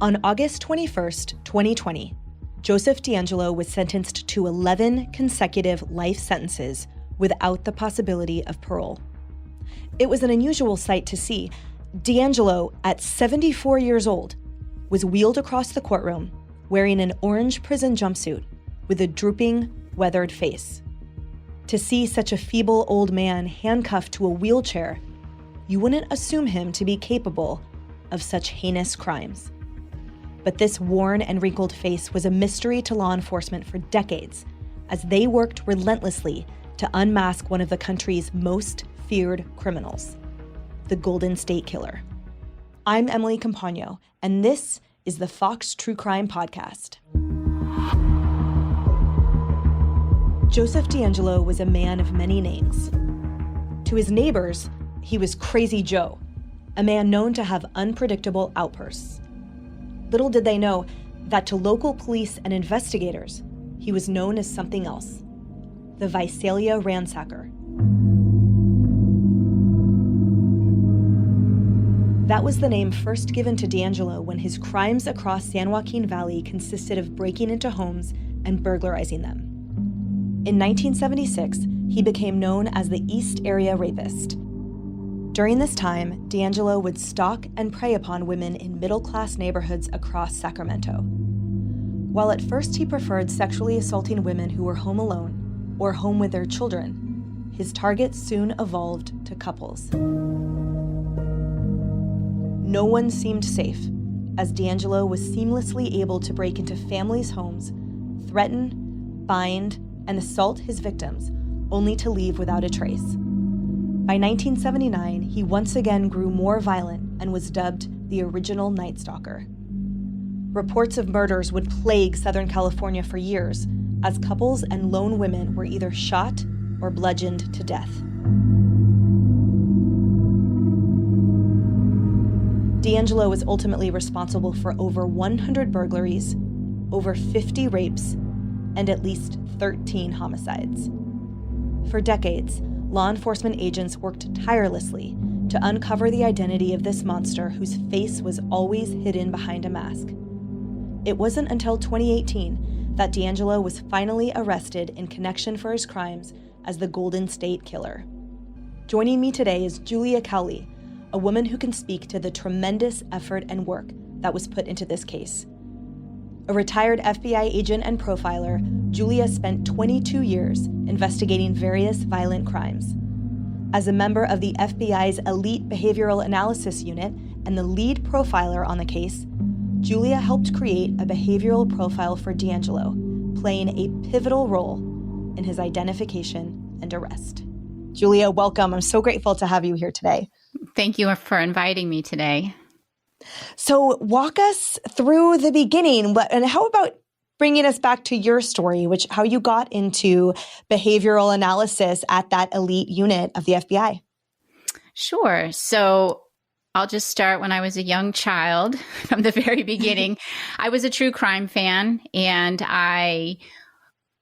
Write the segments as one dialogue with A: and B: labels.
A: On August 21st, 2020, Joseph DeAngelo was sentenced to 11 consecutive life sentences without the possibility of parole. It was an unusual sight to see. DeAngelo, at 74 years old, was wheeled across the courtroom wearing an orange prison jumpsuit with a drooping, weathered face. To see such a feeble old man handcuffed to a wheelchair, you wouldn't assume him to be capable of such heinous crimes. But this worn and wrinkled face was a mystery to law enforcement for decades, as they worked relentlessly to unmask one of the country's most feared criminals, the Golden State Killer. I'm Emily Campagno, and this is the Fox True Crime Podcast. Joseph DeAngelo was a man of many names. To his neighbors, he was Crazy Joe, a man known to have unpredictable outbursts. Little did they know that to local police and investigators, he was known as something else, the Visalia Ransacker. That was the name first given to DeAngelo when his crimes across San Joaquin Valley consisted of breaking into homes and burglarizing them. In 1976, he became known as the East Area Rapist. During this time, DeAngelo would stalk and prey upon women in middle-class neighborhoods across Sacramento. While at first he preferred sexually assaulting women who were home alone or home with their children, his targets soon evolved to couples. No one seemed safe, as DeAngelo was seamlessly able to break into families' homes, threaten, bind, and assault his victims, only to leave without a trace. By 1979, he once again grew more violent and was dubbed the original Night Stalker. Reports of murders would plague Southern California for years, as couples and lone women were either shot or bludgeoned to death. DeAngelo was ultimately responsible for over 100 burglaries, over 50 rapes, and at least 13 homicides. For decades, law enforcement agents worked tirelessly to uncover the identity of this monster whose face was always hidden behind a mask. It wasn't until 2018 that DeAngelo was finally arrested in connection for his crimes as the Golden State Killer. Joining me today is Julia Cowley, a woman who can speak to the tremendous effort and work that was put into this case. A retired FBI agent and profiler, Julia spent 22 years investigating various violent crimes. As a member of the FBI's Elite Behavioral Analysis Unit and the lead profiler on the case, Julia helped create a behavioral profile for DeAngelo, playing a pivotal role in his identification and arrest. Julia, welcome. I'm so grateful to have you here today.
B: Thank you for inviting me today.
A: So walk us through the beginning, and how about bringing us back to your story, how you got into behavioral analysis at that elite unit of the FBI?
B: Sure. So I'll just start when I was a young child from the very beginning. I was a true crime fan, and I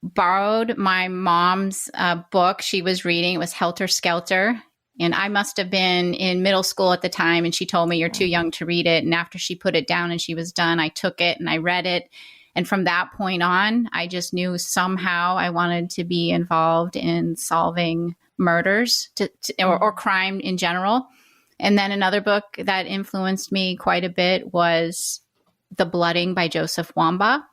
B: borrowed my mom's book she was reading. It was Helter Skelter. And I must have been in middle school at the time, and she told me, "You're too young to read it." And after she put it down and she was done, I took it and I read it. And from that point on, I just knew somehow I wanted to be involved in solving murders or crime in general. And then another book that influenced me quite a bit was The Blooding by Joseph Wamba.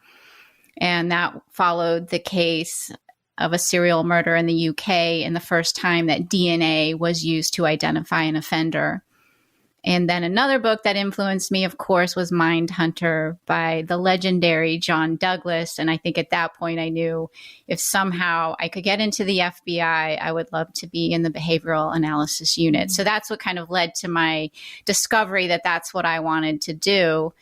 B: And that followed the case of a serial murder in the UK and the first time that DNA was used to identify an offender. And then another book that influenced me, of course, was Mindhunter by the legendary John Douglas. And I think at that point I knew if somehow I could get into the FBI, I would love to be in the behavioral analysis unit. So that's what kind of led to my discovery that that's what I wanted to do.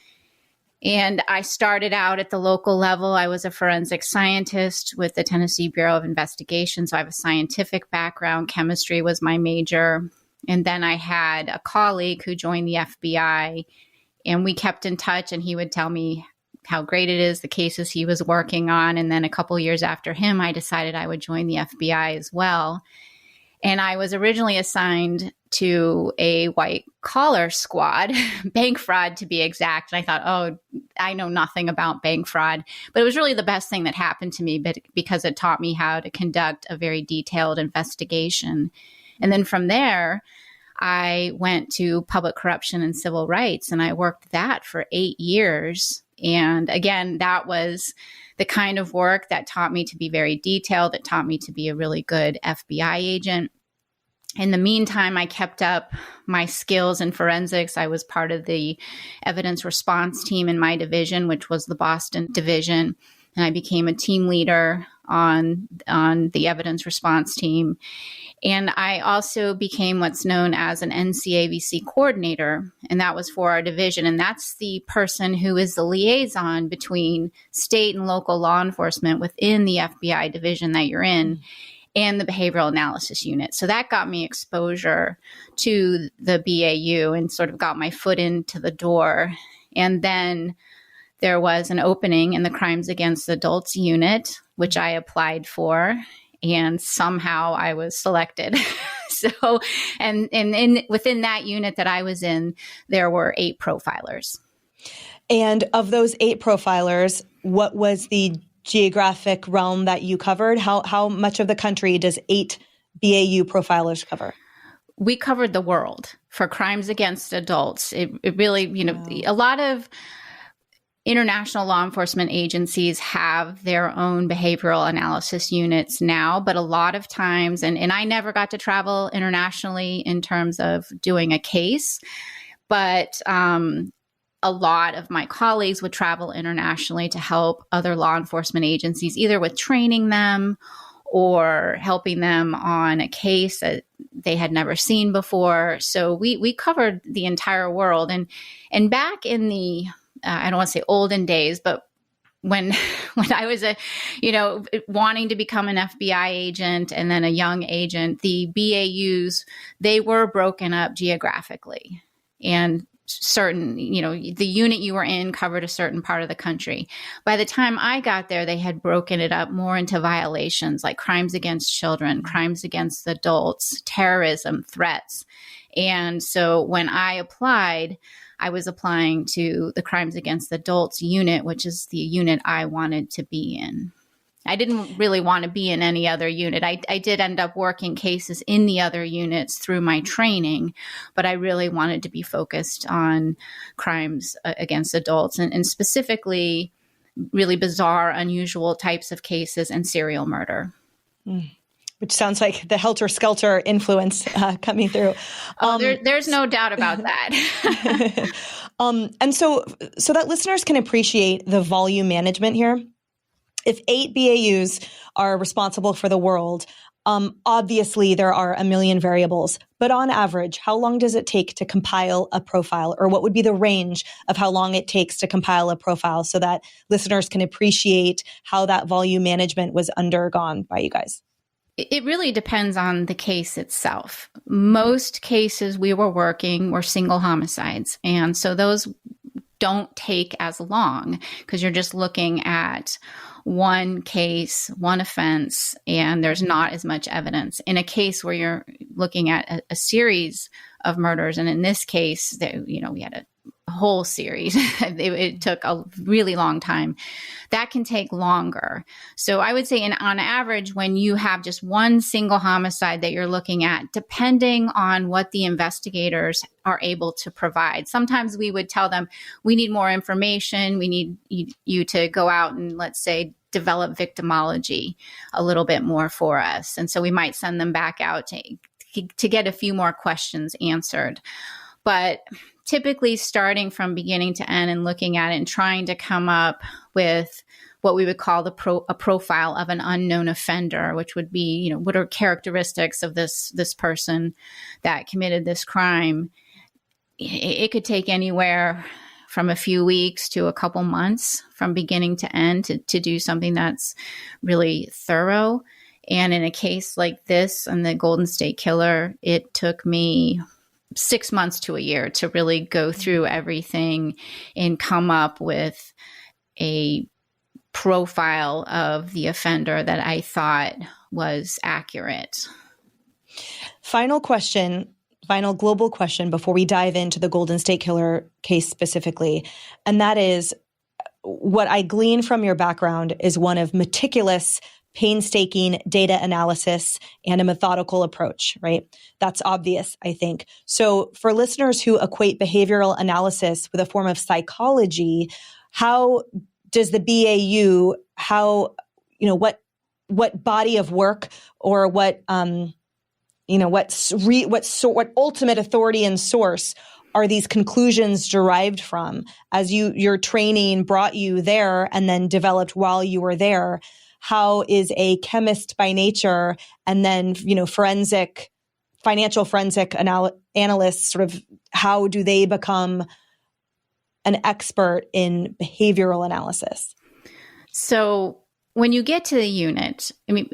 B: And I started out at the local level. I was a forensic scientist with the Tennessee Bureau of Investigation. So I have a scientific background. Chemistry was my major. And then I had a colleague who joined the FBI, and we kept in touch, and he would tell me how great it is, the cases he was working on. And then a couple years after him, I decided I would join the FBI as well. And I was originally assigned to a white collar squad, bank fraud to be exact. And I thought, oh, I know nothing about bank fraud, but it was really the best thing that happened to me because it taught me how to conduct a very detailed investigation. And then from there, I went to public corruption and civil rights, and I worked that for 8 years. And again, that was the kind of work that taught me to be very detailed. It taught me to be a really good FBI agent. In the meantime, I kept up my skills in forensics. I was part of the evidence response team in my division, which was the Boston division. And I became a team leader on the evidence response team. And I also became what's known as an NCAVC coordinator, and that was for our division. And that's the person who is the liaison between state and local law enforcement within the FBI division that you're in and the behavioral analysis unit. So that got me exposure to the BAU and sort of got my foot into the door. And then there was an opening in the crimes against adults unit, which I applied for. And somehow I was selected. So, and within that unit that I was in, there were 8 profilers.
A: And of those 8 profilers, what was the geographic realm that you covered? How much of the country does 8 BAU profilers cover?
B: We covered the world for crimes against adults. It really, a lot of international law enforcement agencies have their own behavioral analysis units now, but a lot of times, and I never got to travel internationally in terms of doing a case, but a lot of my colleagues would travel internationally to help other law enforcement agencies, either with training them or helping them on a case that they had never seen before. So we covered the entire world. And back in the I don't want to say olden days, but when I was wanting to become an FBI agent and then a young agent, the BAUs, they were broken up geographically, and certain, the unit you were in covered a certain part of the country. By the time I got there, they had broken it up more into violations like crimes against children, crimes against adults, terrorism, threats. And so when I applied, I was applying to the crimes against adults unit, which is the unit I wanted to be in. I didn't really want to be in any other unit. I did end up working cases in the other units through my training, but I really wanted to be focused on crimes against adults and specifically really bizarre, unusual types of cases and serial murder.
A: Which sounds like the helter-skelter influence coming through.
B: There's no doubt about that.
A: And so that listeners can appreciate the volume management here. If 8 BAUs are responsible for the world, obviously there are a million variables. But on average, how long does it take to compile a profile? Or what would be the range of how long it takes to compile a profile so that listeners can appreciate how that volume management was undergone by you guys?
B: It really depends on the case itself. Most cases we were working were single homicides. And so those don't take as long because you're just looking at one case, one offense, and there's not as much evidence. In a case where you're looking at a series of murders, and in this case, we had a whole series. It took a really long time. That can take longer. So I would say on average, when you have just one single homicide that you're looking at, depending on what the investigators are able to provide, sometimes we would tell them, we need more information. We need you to go out and, let's say, develop victimology a little bit more for us. And so we might send them back out to get a few more questions answered. But typically starting from beginning to end and looking at it and trying to come up with what we would call a profile of an unknown offender, which would be, what are characteristics of this person that committed this crime. It could take anywhere from a few weeks to a couple months from beginning to end to do something that's really thorough. And in a case like this and the Golden State Killer, it took me 6 months to a year to really go through everything and come up with a profile of the offender that I thought was accurate.
A: Final question final global question before we dive into the Golden State Killer case specifically. And that is, what I glean from your background is one of meticulous, painstaking data analysis and a methodical approach, right? That's obvious, I think. So for listeners who equate behavioral analysis with a form of psychology, how does the BAU, what body of work or what ultimate authority and source are these conclusions derived from, as your training brought you there and then developed while you were there? How is a chemist by nature and then, financial forensic analysts, sort of, how do they become an expert in behavioral analysis?
B: So when you get to the unit, I mean,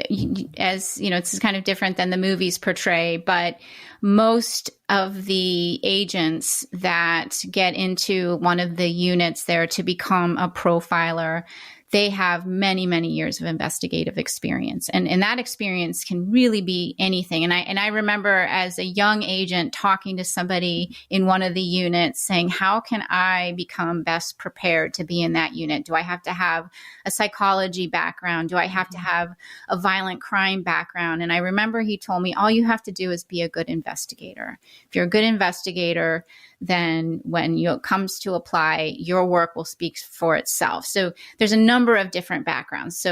B: as you know, it's kind of different than the movies portray, but most of the agents that get into one of the units there to become a profiler, they have many, many years of investigative experience. And that experience can really be anything. And I remember as a young agent talking to somebody in one of the units saying, how can I become best prepared to be in that unit? Do I have to have a psychology background? Do I have to have a violent crime background? And I remember he told me, all you have to do is be a good investigator. If you're a good investigator, then when it comes to apply, your work will speak for itself. So there's a number of different backgrounds.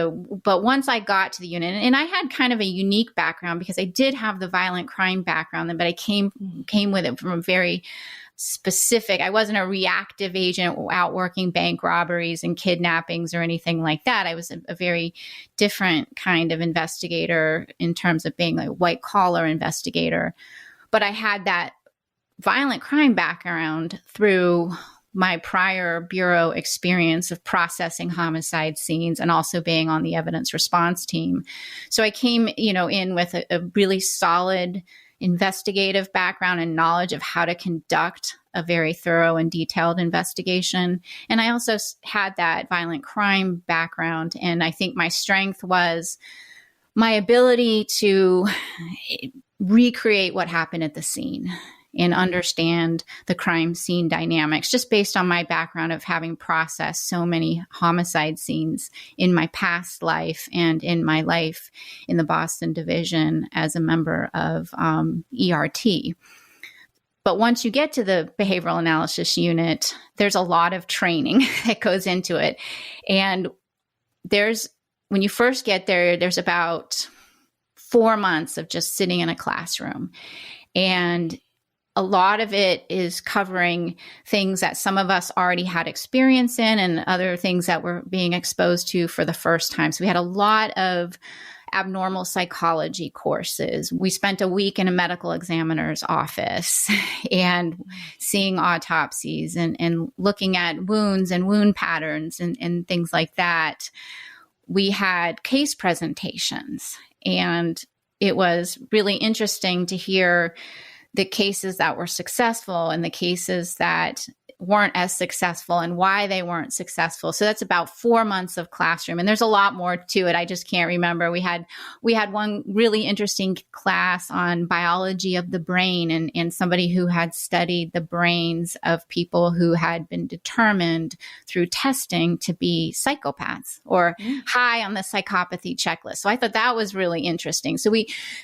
B: But once I got to the unit, and I had kind of a unique background because I did have the violent crime background, but I came with it from a very specific. I wasn't a reactive agent out working bank robberies and kidnappings or anything like that. I was a very different kind of investigator in terms of being a white collar investigator. But I had that violent crime background through my prior bureau experience of processing homicide scenes and also being on the evidence response team. So I came, in with a really solid investigative background and knowledge of how to conduct a very thorough and detailed investigation. And I also had that violent crime background. And I think my strength was my ability to recreate what happened at the scene and understand the crime scene dynamics, just based on my background of having processed so many homicide scenes in my past life and in my life in the Boston division as a member of ERT. But once you get to the behavioral analysis unit, there's a lot of training that goes into it. And when you first get there, there's about 4 months of just sitting in a classroom. And a lot of it is covering things that some of us already had experience in and other things that we're being exposed to for the first time. So we had a lot of abnormal psychology courses. We spent a week in a medical examiner's office and seeing autopsies and looking at wounds and wound patterns and things like that. We had case presentations, and it was really interesting to hear the cases that were successful and the cases that weren't as successful and why they weren't successful. So that's about 4 months of classroom. And there's a lot more to it. I just can't remember. We had one really interesting class on biology of the brain and somebody who had studied the brains of people who had been determined through testing to be psychopaths or high on the psychopathy checklist. So I thought that was really interesting. So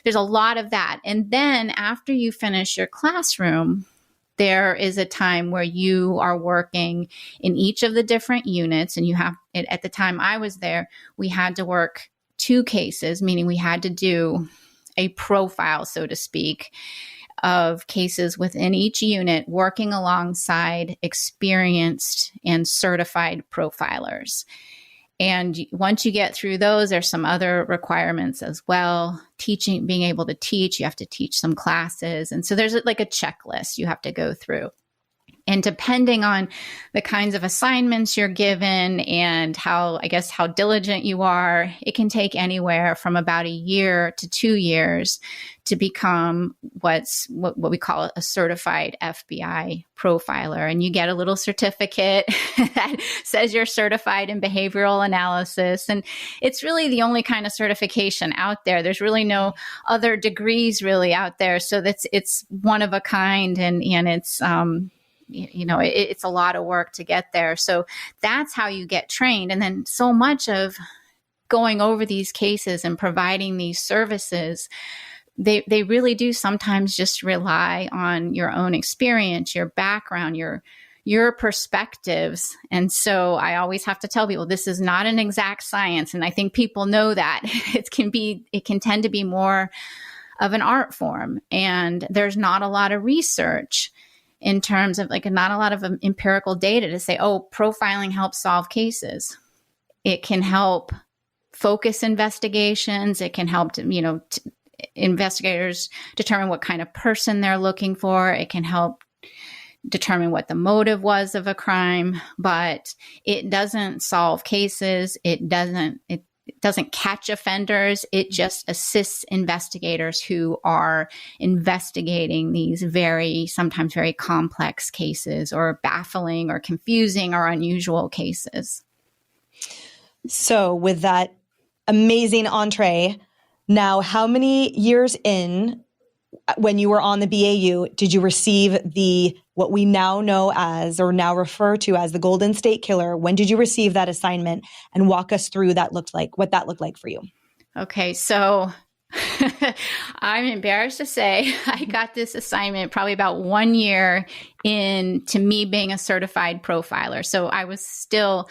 B: there's a lot of that. And then after you finish your classroom, there is a time where you are working in each of the different units. And at the time I was there, we had to work 2 cases, meaning we had to do a profile, so to speak, of cases within each unit, working alongside experienced and certified profilers. And once you get through those, there's some other requirements as well. Being able to teach, you have to teach some classes. And so there's like a checklist you have to go through. And depending on the kinds of assignments you're given and how diligent you are, it can take anywhere from about a year to 2 years to become what we call a certified FBI profiler. And you get a little certificate that says you're certified in behavioral analysis. And it's really the only kind of certification out there. There's really no other degrees really out there. So it's one of a kind, and it's it's a lot of work to get there. So that's how you get trained. And then so much of going over these cases and providing these services, they really do sometimes just rely on your own experience, your background, your perspectives. And so I always have to tell people this is not an exact science. And I think people know that. It can tend to be more of an art form. And there's not a lot of research in terms of not a lot of empirical data to say, oh, profiling helps solve cases. It can help focus investigations. It can help investigators determine what kind of person they're looking for. It can help determine what the motive was of a crime, but it doesn't solve cases. It doesn't catch offenders. It just assists investigators who are investigating these sometimes very complex cases, or baffling or confusing or unusual cases.
A: So with that amazing entree, now how many years in, when you were on the BAU, did you receive what we now know as, or now refer to as, the Golden State Killer? When did you receive that assignment? And walk us through what that looked like for you.
B: Okay, so I'm embarrassed to say I got this assignment probably about 1 year into me being a certified profiler. So I was still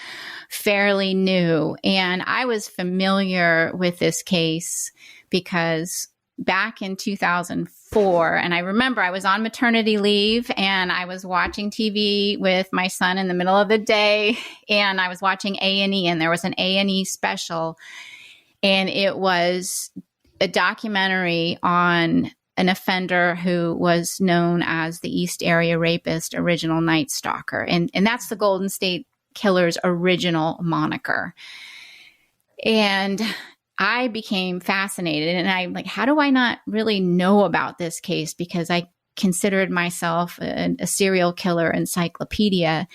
B: fairly new, and I was familiar with this case because back in 2004, and I remember I was on maternity leave and I was watching TV with my son in the middle of the day, and I was watching A&E, and there was an A&E special, and it was a documentary on an offender who was known as the East Area Rapist, original Night Stalker. And that's the Golden State Killer's original moniker. And I became fascinated, and I'm like, how do I not really know about this case? Because I considered myself a serial killer encyclopedia.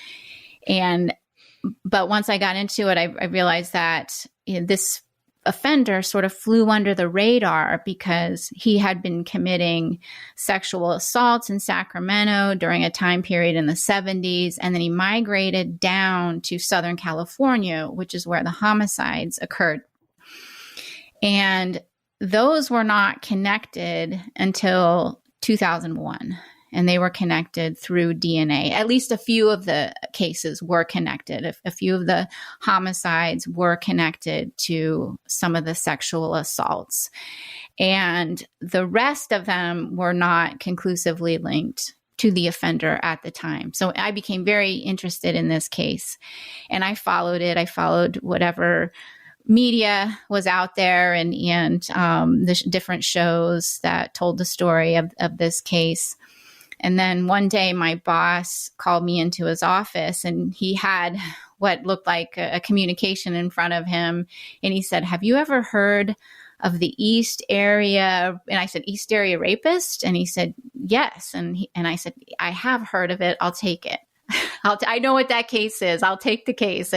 B: But once I got into it, I realized that this offender sort of flew under the radar because he had been committing sexual assaults in Sacramento during a time period in the 70s. And then he migrated down to Southern California, which is where the homicides occurred. And those were not connected until 2001. And they were connected through DNA. At least a few of the cases were connected. A few of the homicides were connected to some of the sexual assaults. And the rest of them were not conclusively linked to the offender at the time. So I became very interested in this case. And I followed it. I followed whatever media was out there, and the different shows that told the story of this case. And then one day my boss called me into his office, and he had what looked like a communication in front of him. And he said, "Have you ever heard of the East Area?" And I said, "East Area Rapist?" And he said, "Yes." And I said, "I have heard of it. I'll take it. I know what that case is. I'll take the case."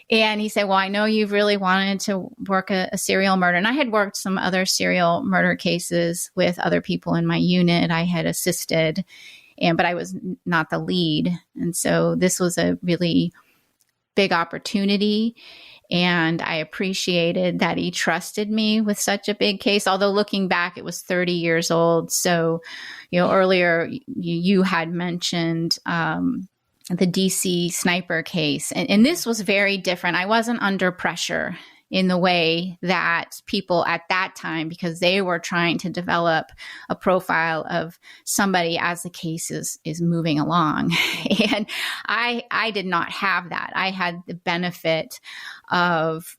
B: And he said, "Well, I know you've really wanted to work a serial murder." And I had worked some other serial murder cases with other people in my unit. I had assisted, but I was not the lead. And so this was a really big opportunity. And I appreciated that he trusted me with such a big case. Although looking back, it was 30 years old. So, earlier you had mentioned the DC sniper case. And this was very different. I wasn't under pressure in the way that people at that time, because they were trying to develop a profile of somebody as the case is moving along. And I did not have that. I had the benefit of,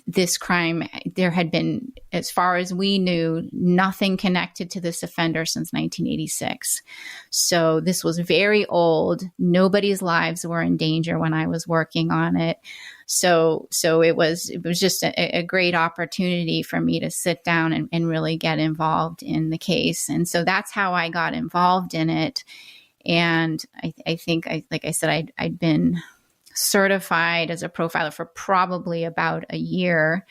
B: this crime, there had been, as far as we knew, nothing connected to this offender since 1986. So this was very old. Nobody's lives were in danger when I was working on it. So it was just a great opportunity for me to sit down and really get involved in the case. And so that's how I got involved in it. And I think, like I said, I'd been certified as a profiler for probably about a year.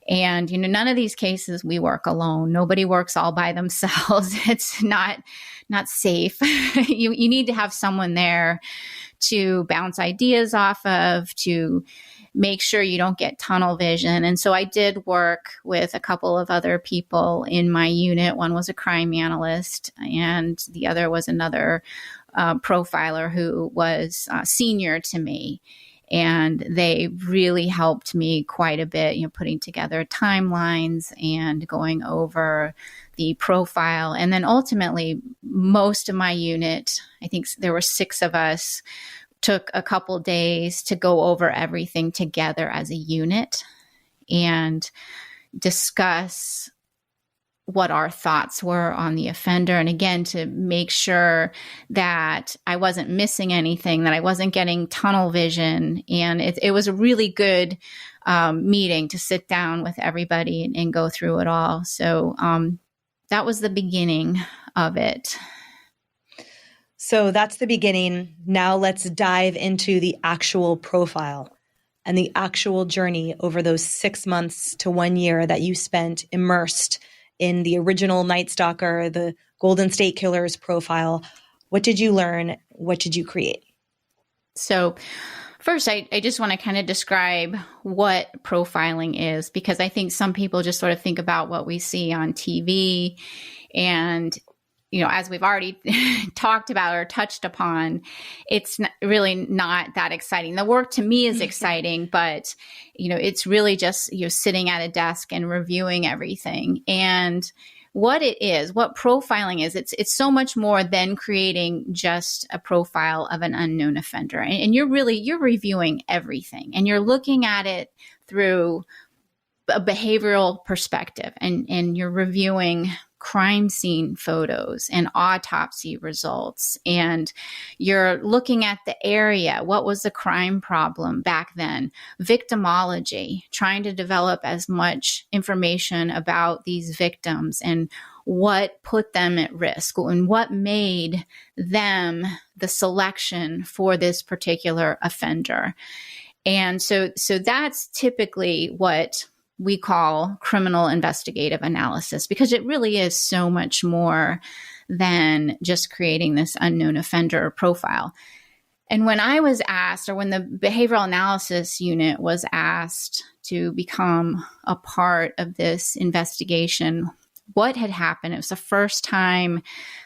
B: And, none of these cases we work alone. Nobody works all by themselves. It's not safe. You need to have someone there to bounce ideas off of, to make sure you don't get tunnel vision. And so I did work with a couple of other people in my unit. One was a crime analyst, and the other was another profiler who was senior to me. And they really helped me quite a bit, putting together timelines and going over the profile. And then ultimately, most of my unit, I think there were 6 of us, took a couple days to go over everything together as a unit and discuss what our thoughts were on the offender. And again, to make sure that I wasn't missing anything, that I wasn't getting tunnel vision. And it was a really good meeting to sit down with everybody and go through it all. So that was the beginning of it.
A: So that's the beginning. Now let's dive into the actual profile and the actual journey over those 6 months to 1 year that you spent immersed in the original Night Stalker, the Golden State Killer's profile. What did you learn? What did you create?
B: So first, I just want to kind of describe what profiling is, because I think some people just sort of think about what we see on TV. And, as we've already talked about or touched upon, it's really not that exciting. The work to me is exciting, but, it's really just, sitting at a desk and reviewing everything. And what it is, what profiling is, it's so much more than creating just a profile of an unknown offender. And you're reviewing everything, and you're looking at it through a behavioral perspective, and you're reviewing crime scene photos and autopsy results, and you're looking at the area. What was the crime problem back then? Victimology, trying to develop as much information about these victims and what put them at risk and what made them the selection for this particular offender. And so that's typically what we call criminal investigative analysis, because it really is so much more than just creating this unknown offender profile. And when I was asked, or when the behavioral analysis unit was asked to become a part of this investigation, what had happened? It was the first time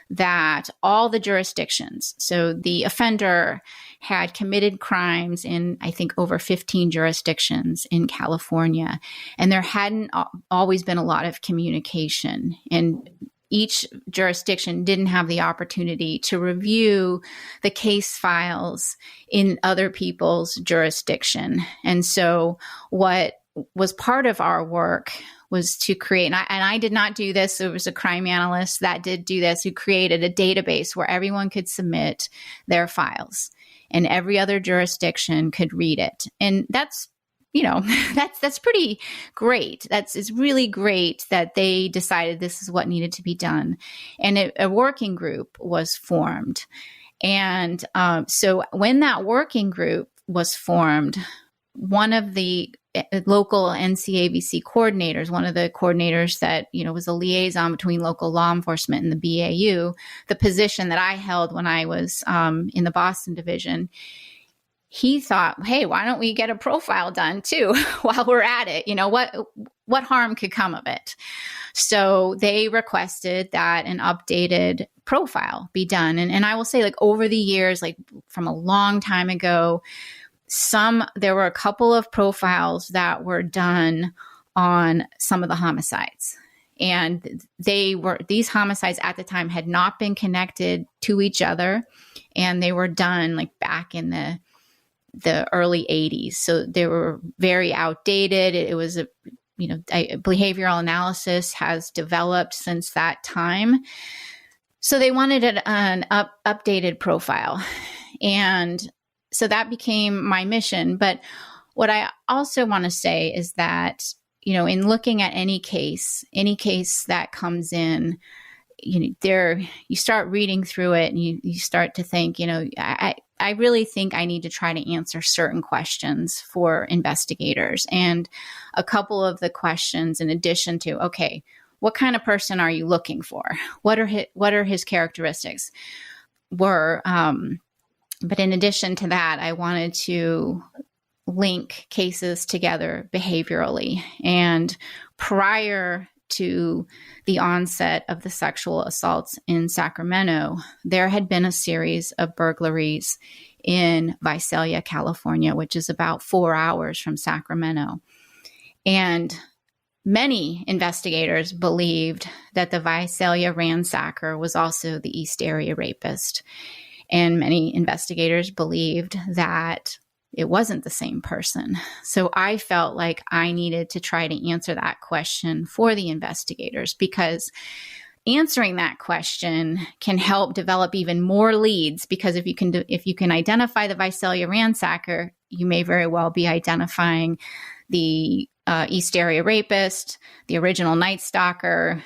B: that all the jurisdictions, so the offender had committed crimes in, I think, over 15 jurisdictions in California. And there hadn't always been a lot of communication. And each jurisdiction didn't have the opportunity to review the case files in other people's jurisdiction. And so what was part of our work was to create, and I did not do this. There was a crime analyst that did do this, who created a database where everyone could submit their files and every other jurisdiction could read it. And that's, that's pretty great. It's really great that they decided this is what needed to be done. And a working group was formed. And so when that working group was formed, one of the local NCABC coordinators, one of the coordinators that, was a liaison between local law enforcement and the BAU, the position that I held when I was in the Boston division, he thought, hey, why don't we get a profile done too while we're at it? What harm could come of it? So they requested that an updated profile be done. And I will say, over the years, from a long time ago, there were a couple of profiles that were done on some of the homicides. And these homicides at the time had not been connected to each other. And they were done back in the the early 80s. So they were very outdated. It was behavioral analysis has developed since that time. So they wanted an updated profile. And so that became my mission. But what I also want to say is that, in looking at any case that comes in, you start reading through it and you start to think, I really think I need to try to answer certain questions for investigators. And a couple of the questions, in addition to, okay, what kind of person are you looking for? What are his characteristics? But in addition to that, I wanted to link cases together behaviorally. And prior to the onset of the sexual assaults in Sacramento, there had been a series of burglaries in Visalia, California, which is about 4 hours from Sacramento. And many investigators believed that the Visalia ransacker was also the East Area rapist. And many investigators believed that it wasn't the same person. So I felt like I needed to try to answer that question for the investigators, because answering that question can help develop even more leads. Because if you can identify the Visalia ransacker, you may very well be identifying the East Area rapist, the original Night Stalker,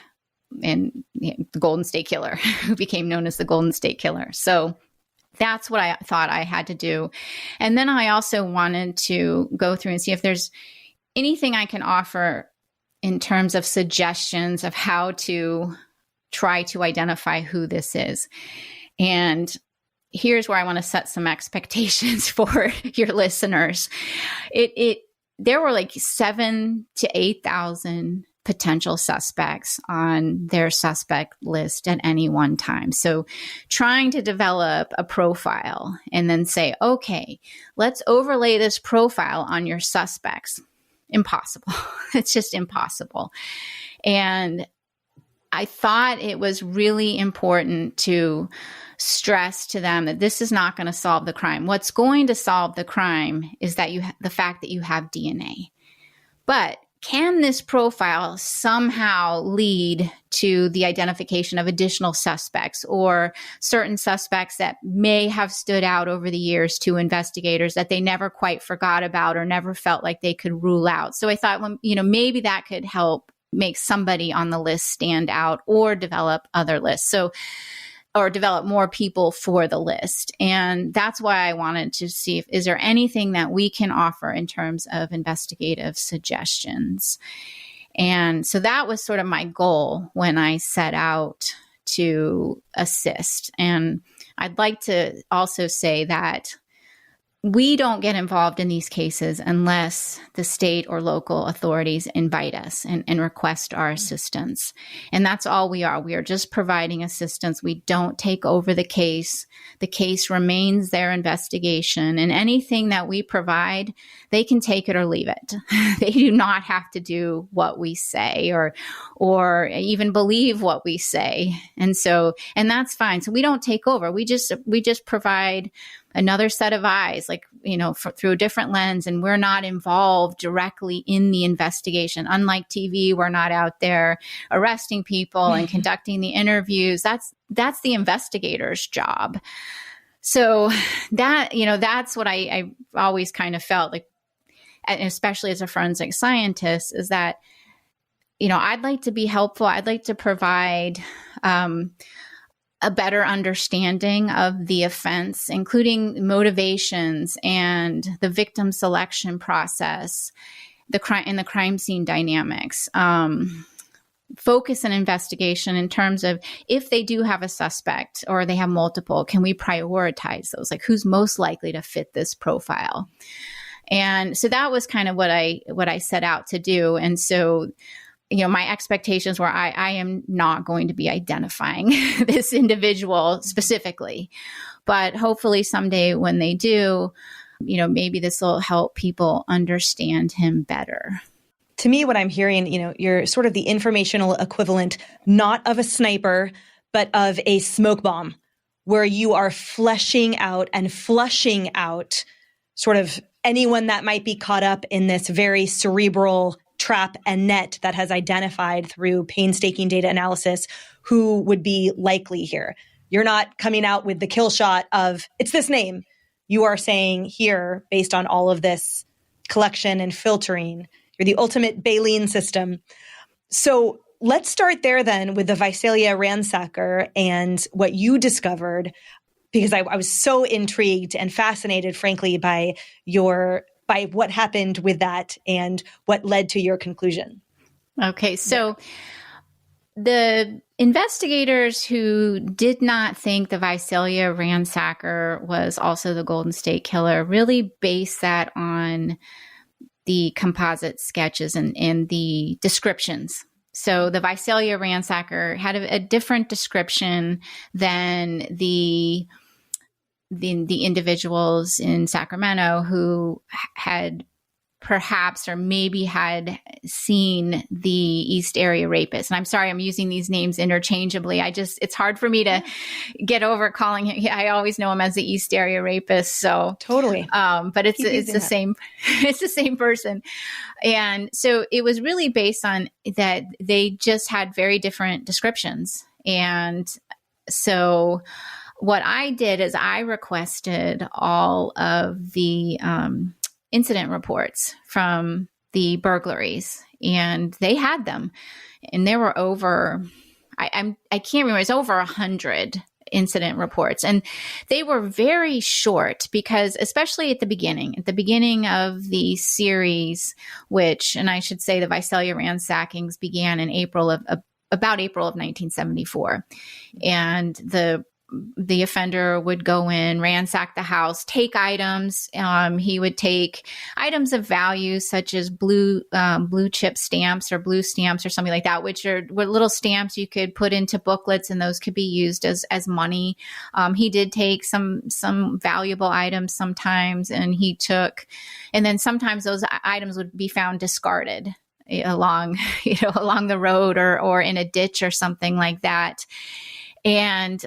B: and the Golden State Killer, who became known as the Golden State Killer. So that's what I thought I had to do. And then I also wanted to go through and see if there's anything I can offer in terms of suggestions of how to try to identify who this is. And here's where I want to set some expectations for your listeners. There were like 7,000 to 8,000 potential suspects on their suspect list at any one time. So trying to develop a profile and then say, okay, let's overlay this profile on your suspects. Impossible. It's just impossible. And I thought it was really important to stress to them that this is not going to solve the crime. What's going to solve the crime is that the fact that you have DNA. But can this profile somehow lead to the identification of additional suspects or certain suspects that may have stood out over the years to investigators that they never quite forgot about or never felt like they could rule out? So I thought, maybe that could help make somebody on the list stand out or develop other lists. Or develop more people for the list. And that's why I wanted to see is there anything that we can offer in terms of investigative suggestions. And so that was sort of my goal when I set out to assist. And I'd like to also say that we don't get involved in these cases unless the state or local authorities invite us and request our assistance. And that's all we are. We are just providing assistance. We don't take over the case. The case remains their investigation. And anything that we provide, they can take it or leave it. They do not have to do what we say or even believe what we say. And that's fine. So we don't take over. We just provide another set of eyes, through a different lens, and we're not involved directly in the investigation. Unlike TV, we're not out there arresting people and conducting the interviews. That's the investigator's job. So that's what I always kind of felt like, and especially as a forensic scientist, is that, I'd like to be helpful. I'd like to provide a better understanding of the offense, including motivations and the victim selection process, the crime scene dynamics. Focus an investigation in terms of if they do have a suspect or they have multiple, can we prioritize those? Like, who's most likely to fit this profile? And so that was kind of what I set out to do. And so my expectations were I am not going to be identifying this individual specifically, but hopefully someday when they do, maybe this will help people understand him better.
A: To me, what I'm hearing, you're sort of the informational equivalent, not of a sniper, but of a smoke bomb, where you are fleshing out and flushing out sort of anyone that might be caught up in this very cerebral trap and net that has identified through painstaking data analysis who would be likely here. You're not coming out with the kill shot of, it's this name. You are saying here, based on all of this collection and filtering, you're the ultimate Bayesian system. So let's start there then with the Visalia ransacker and what you discovered, because I was so intrigued and fascinated, frankly, by what happened with that and what led to your conclusion.
B: Okay, so the investigators who did not think the Visalia ransacker was also the Golden State Killer really based that on the composite sketches and the descriptions. So the Visalia ransacker had a different description than the individuals in Sacramento who had perhaps or maybe had seen the East Area Rapist. And I'm sorry, I'm using these names interchangeably. It's hard for me to get over calling him. I always know him as the East Area Rapist. So
A: totally.
B: But it's the same, it's the same person. And so it was really based on that they just had very different descriptions. And so what I did is I requested all of the incident reports from the burglaries, and they had them. And there were over, I can't remember, it's over 100 incident reports. And they were very short because, especially at the beginning of the series, which, and I should say the Visalia ransackings began in about April of 1974. And the offender would go in, ransack the house, take items. He would take items of value such as blue chip stamps or blue stamps or something like that, which were little stamps you could put into booklets, and those could be used as money. He did take some valuable items sometimes, and then sometimes those items would be found discarded along the road or in a ditch or something like that. And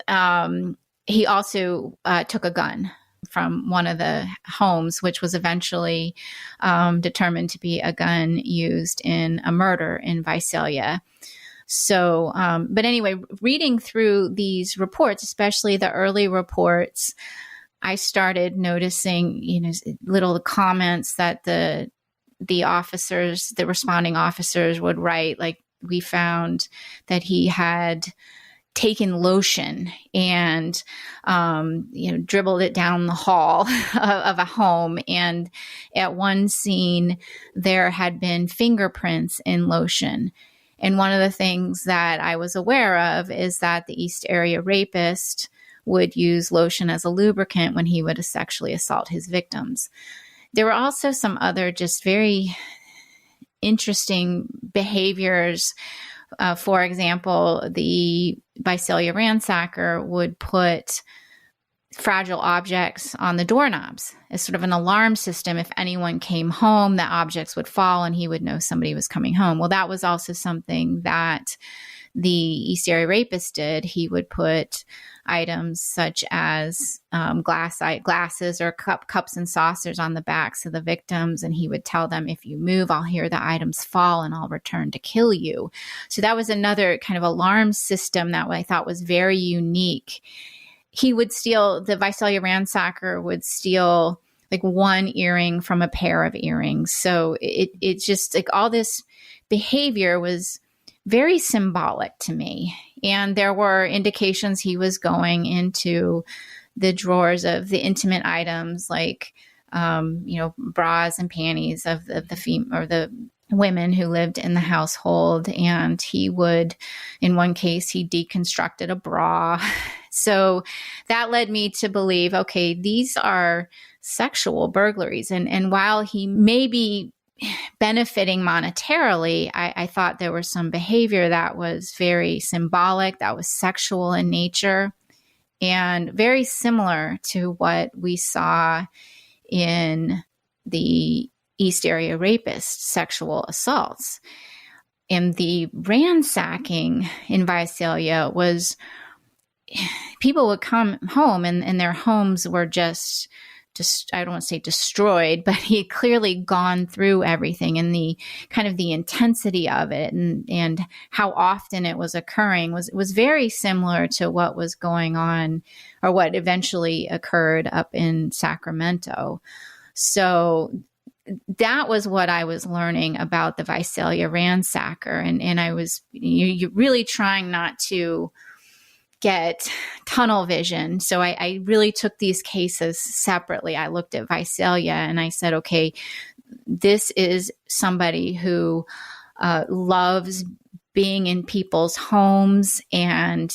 B: he also took a gun from one of the homes, which was eventually determined to be a gun used in a murder in Visalia. So, but anyway, reading through these reports, especially the early reports, I started noticing, little comments that the officers, the responding officers would write, like, we found that he had taken lotion and, dribbled it down the hall of a home. And at one scene, there had been fingerprints in lotion. And one of the things that I was aware of is that the East Area Rapist would use lotion as a lubricant when he would sexually assault his victims. There were also some other just very interesting behaviors. For example, the Visalia ransacker would put fragile objects on the doorknobs as sort of an alarm system. If anyone came home, the objects would fall and he would know somebody was coming home. Well, that was also something that the East Area Rapist did. He would put items such as glasses or cups and saucers on the backs of the victims, and he would tell them, if you move, I'll hear the items fall and I'll return to kill you. So that was another kind of alarm system that I thought was very unique. He would steal, the Visalia ransacker would steal like one earring from a pair of earrings. So it just, like, all this behavior was very symbolic to me. And there were indications he was going into the drawers of the intimate items, like, bras and panties of the women who lived in the household. And he would, in one case, he deconstructed a bra. So that led me to believe, okay, these are sexual burglaries. And while he may be benefiting monetarily, I thought there was some behavior that was very symbolic, that was sexual in nature, and very similar to what we saw in the East Area Rapist sexual assaults. And the ransacking in Visalia was, people would come home and their homes were just just, I don't want to say destroyed, but he had clearly gone through everything, and the kind of the intensity of it and how often it was occurring was very similar to what was going on, or what eventually occurred up in Sacramento. So that was what I was learning about the Visalia ransacker. And I was you really trying not to get tunnel vision. So I really took these cases separately. I looked at Visalia and I said, okay, this is somebody who loves being in people's homes, and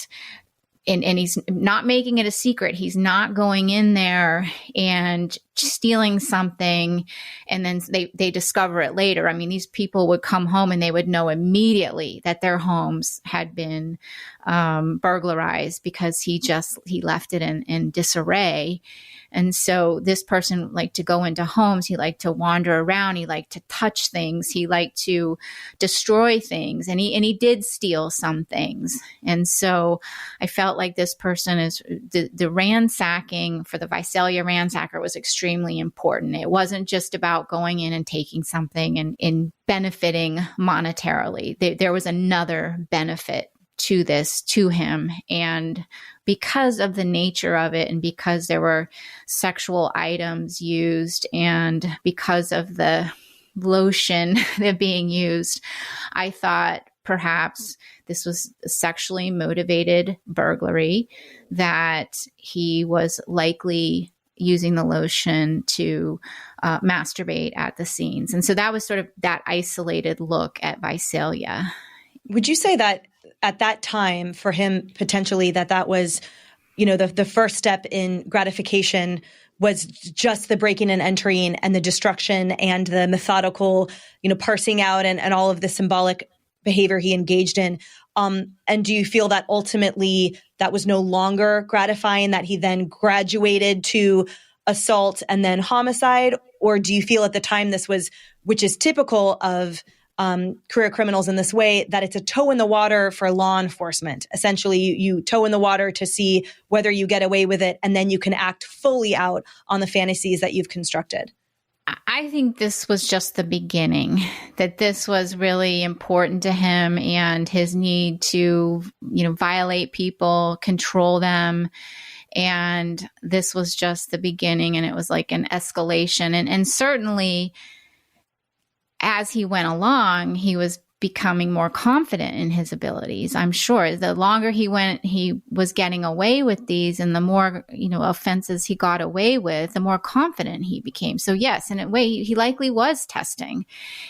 B: he's not making it a secret. He's not going in there and stealing something and then they discover it later. I mean, these people would come home and they would know immediately that their homes had been burglarized because he left it in disarray. And so this person liked to go into homes. He liked to wander around. He liked to touch things. He liked to destroy things. And he did steal some things. And so I felt like this person is the ransacking for the Visalia ransacker was extremely important. It wasn't just about going in and taking something and benefiting monetarily. There was another benefit to this, to him. And because of the nature of it, and because there were sexual items used, and because of the lotion that being used, I thought perhaps this was a sexually motivated burglary, that he was likely using the lotion to masturbate at the scenes. And so that was sort of that isolated look at Visalia.
A: Would you say that at that time for him, potentially that was, the first step in gratification was just the breaking and entering and the destruction and the methodical, parsing out and all of the symbolic behavior he engaged in? And do you feel that ultimately that was no longer gratifying, that he then graduated to assault and then homicide? Or do you feel at the time this was, which is typical of career criminals in this way, that it's a toe in the water for law enforcement? Essentially, you toe in the water to see whether you get away with it, and then you can act fully out on the fantasies that you've constructed.
B: I think this was just the beginning, that this was really important to him, and his need to, violate people, control them. And this was just the beginning, and it was like an escalation. And certainly as he went along, he was becoming more confident in his abilities. I'm sure the longer he went, he was getting away with these, and the more, offenses he got away with, the more confident he became. So yes, in a way, he likely was testing,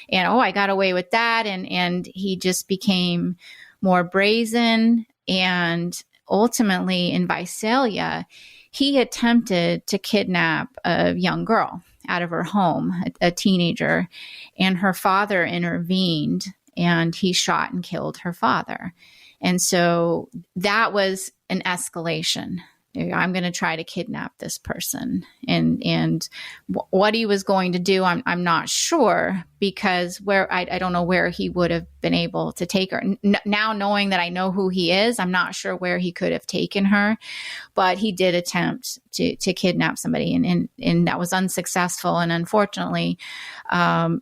B: and, I got away with that. And he just became more brazen. And ultimately in Visalia, he attempted to kidnap a young girl out of her home, a teenager, and her father intervened, and he shot and killed her father. And so that was an escalation. I'm going to try to kidnap this person. And what he was going to do, I'm not sure, because I don't know where he would have been able to take her. Now, knowing that I know who he is, I'm not sure where he could have taken her, but he did attempt to kidnap somebody, and that was unsuccessful. And unfortunately,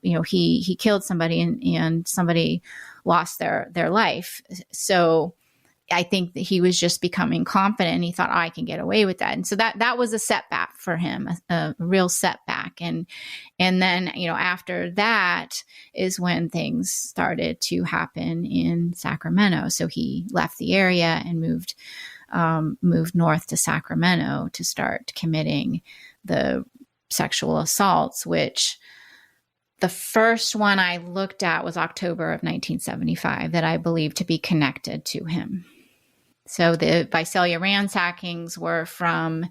B: he killed somebody, and somebody lost their life. So I think that he was just becoming confident, and he thought, I can get away with that. And so that was a setback for him, a real setback. And then, after that is when things started to happen in Sacramento. So he left the area and moved north to Sacramento to start committing the sexual assaults, which the first one I looked at was October of 1975 that I believe to be connected to him. So the Visalia ransackings were from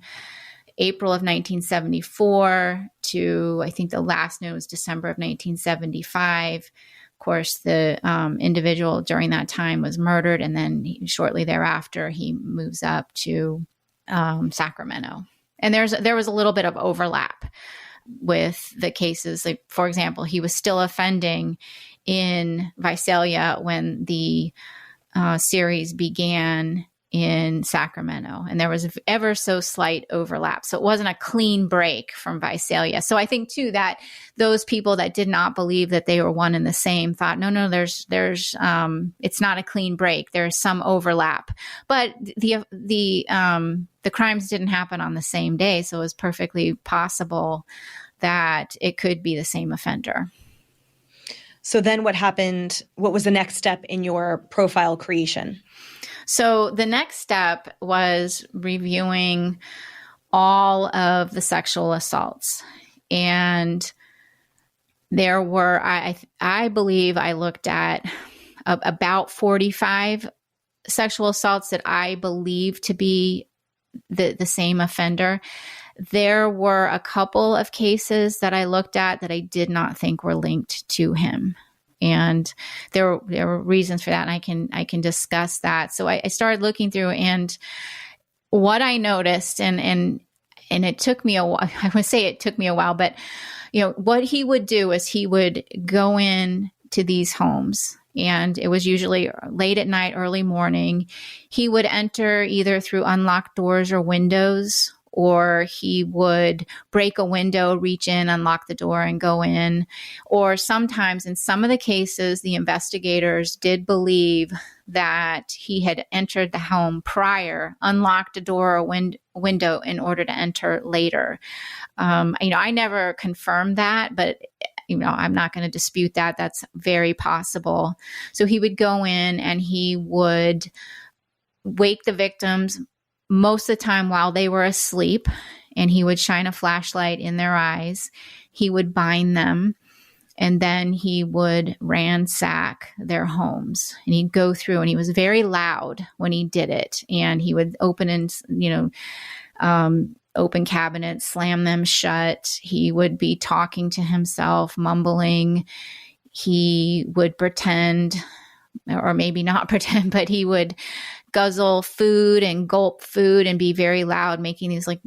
B: April of 1974 to, I think the last known was December of 1975. Of course, the individual during that time was murdered, and then shortly thereafter, he moves up to Sacramento. And there was a little bit of overlap with the cases. Like, for example, he was still offending in Visalia when the series began, in Sacramento, and there was ever so slight overlap. So it wasn't a clean break from Visalia. So I think too that those people that did not believe that they were one and the same thought, no, there's it's not a clean break. There's some overlap, but the crimes didn't happen on the same day. So it was perfectly possible that it could be the same offender.
A: So then what happened? What was the next step in your profile creation?
B: So the next step was reviewing all of the sexual assaults. And there were, I believe I looked at about 45 sexual assaults that I believe to be the same offender. There were a couple of cases that I looked at that I did not think were linked to him. And there were reasons for that, and I can discuss that. So I started looking through, and what I noticed, and it took me a while. I would say it took me a while, but what he would do is he would go in to these homes, and it was usually late at night, early morning. He would enter either through unlocked doors or windows, or he would break a window, reach in, unlock the door, and go in. Or sometimes, in some of the cases, the investigators did believe that he had entered the home prior, unlocked a door or window in order to enter later. I never confirmed that, but I'm not going to dispute that. That's very possible. So he would go in and he would wake the victims most of the time while they were asleep, and he would shine a flashlight in their eyes. He would bind them, and then he would ransack their homes, and he'd go through, and he was very loud when he did it. And he would open open cabinets, slam them shut. He would be talking to himself, mumbling. He would pretend, or maybe not pretend, but he would guzzle food and gulp food and be very loud, making these like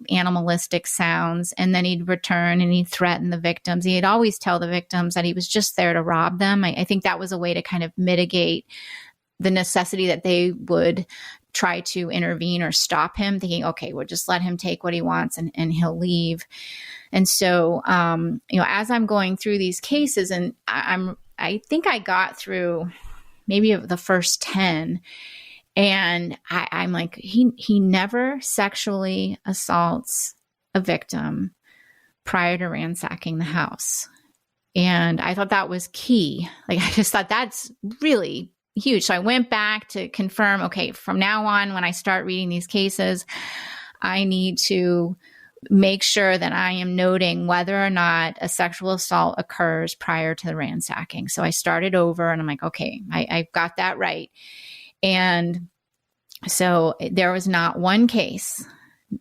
B: animalistic sounds. And then he'd return and he'd threaten the victims. He'd always tell the victims that he was just there to rob them. I think that was a way to kind of mitigate the necessity that they would try to intervene or stop him, thinking, okay, we'll just let him take what he wants and he'll leave. And so, as I'm going through these cases, and I think I got through maybe the first 10, and I'm like, he never sexually assaults a victim prior to ransacking the house. And I thought that was key. Like, I just thought that's really huge. So I went back to confirm, okay, from now on, when I start reading these cases, I need to make sure that I am noting whether or not a sexual assault occurs prior to the ransacking. So I started over, and I'm like, okay, I got that right. And so there was not one case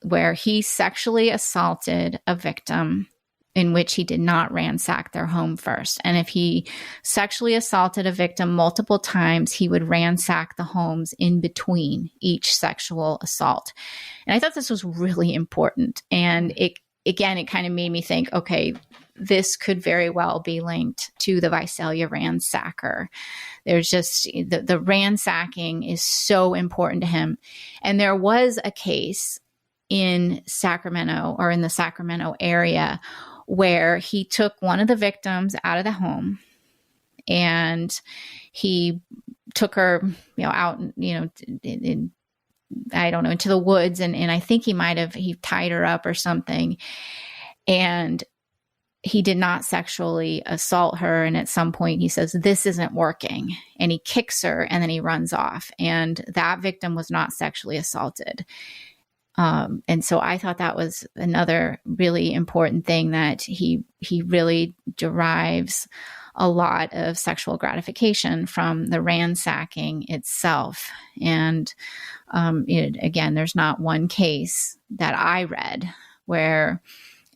B: where he sexually assaulted a victim in which he did not ransack their home first. And if he sexually assaulted a victim multiple times, he would ransack the homes in between each sexual assault. And I thought this was really important. And it kind of made me think, okay, this could very well be linked to the Visalia ransacker. There's just the ransacking is so important to him. And there was a case in Sacramento, or in the Sacramento area, where he took one of the victims out of the home, and he took her, out, in I don't know, into the woods. And I think he tied her up or something. And he did not sexually assault her. And at some point he says, this isn't working. And he kicks her, and then he runs off. And that victim was not sexually assaulted. And so I thought that was another really important thing, that he really derives a lot of sexual gratification from the ransacking itself. And again, there's not one case that I read where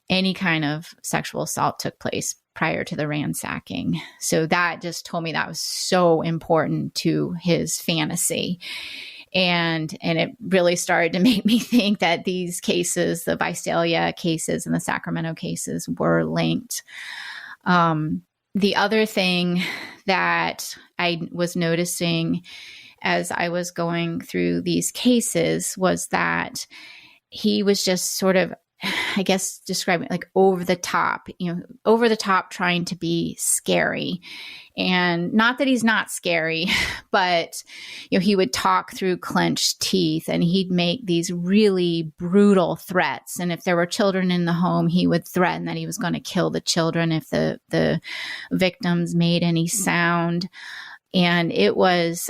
B: any kind of sexual assault took place prior to the ransacking. So that just told me that was so important to his fantasy. And it really started to make me think that these cases, the Visalia cases and the Sacramento cases, were linked. The other thing that I was noticing as I was going through these cases was that he was just sort of, I guess, describing like over the top trying to be scary. And not that he's not scary, but, he would talk through clenched teeth and he'd make these really brutal threats. And if there were children in the home, he would threaten that he was going to kill the children if the victims made any sound. And it was,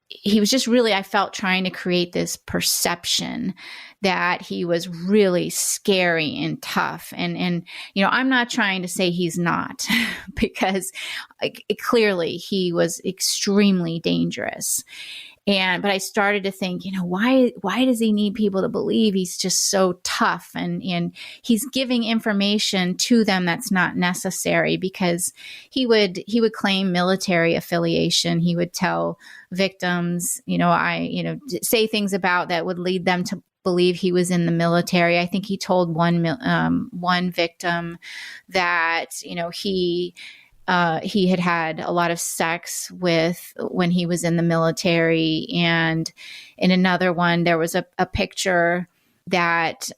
B: he was just really, I felt, trying to create this perception that he was really scary and tough. And I'm not trying to say he's not, because clearly he was extremely dangerous. But I started to think, why does he need people to believe he's just so tough? And he's giving information to them that's not necessary, because he would claim military affiliation. He would tell victims, say things about that would lead them to believe he was in the military. I think he told one victim that, he had a lot of sex when he was in the military. And in another one, there was a picture that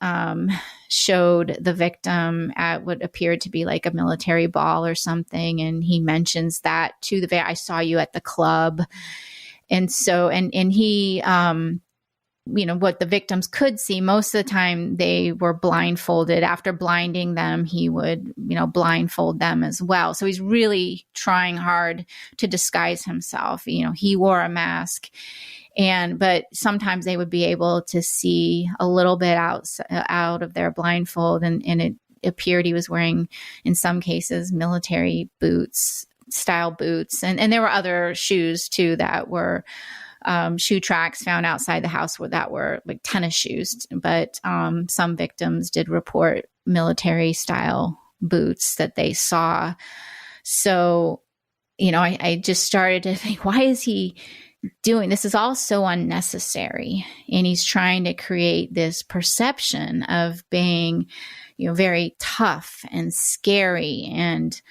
B: showed the victim at what appeared to be like a military ball or something. And he mentions that to I saw you at the club. And so, and he, what the victims could see, most of the time they were blindfolded. After blinding them, he would, blindfold them as well. So he's really trying hard to disguise himself. He wore a mask, but sometimes they would be able to see a little bit out of their blindfold. And it appeared he was wearing, in some cases, military style boots. And there were other shoes too that were, shoe tracks found outside the house that were like tennis shoes. But some victims did report military style boots that they saw. So, I just started to think, why is he doing this? Is all so unnecessary. And he's trying to create this perception of being, very tough and scary and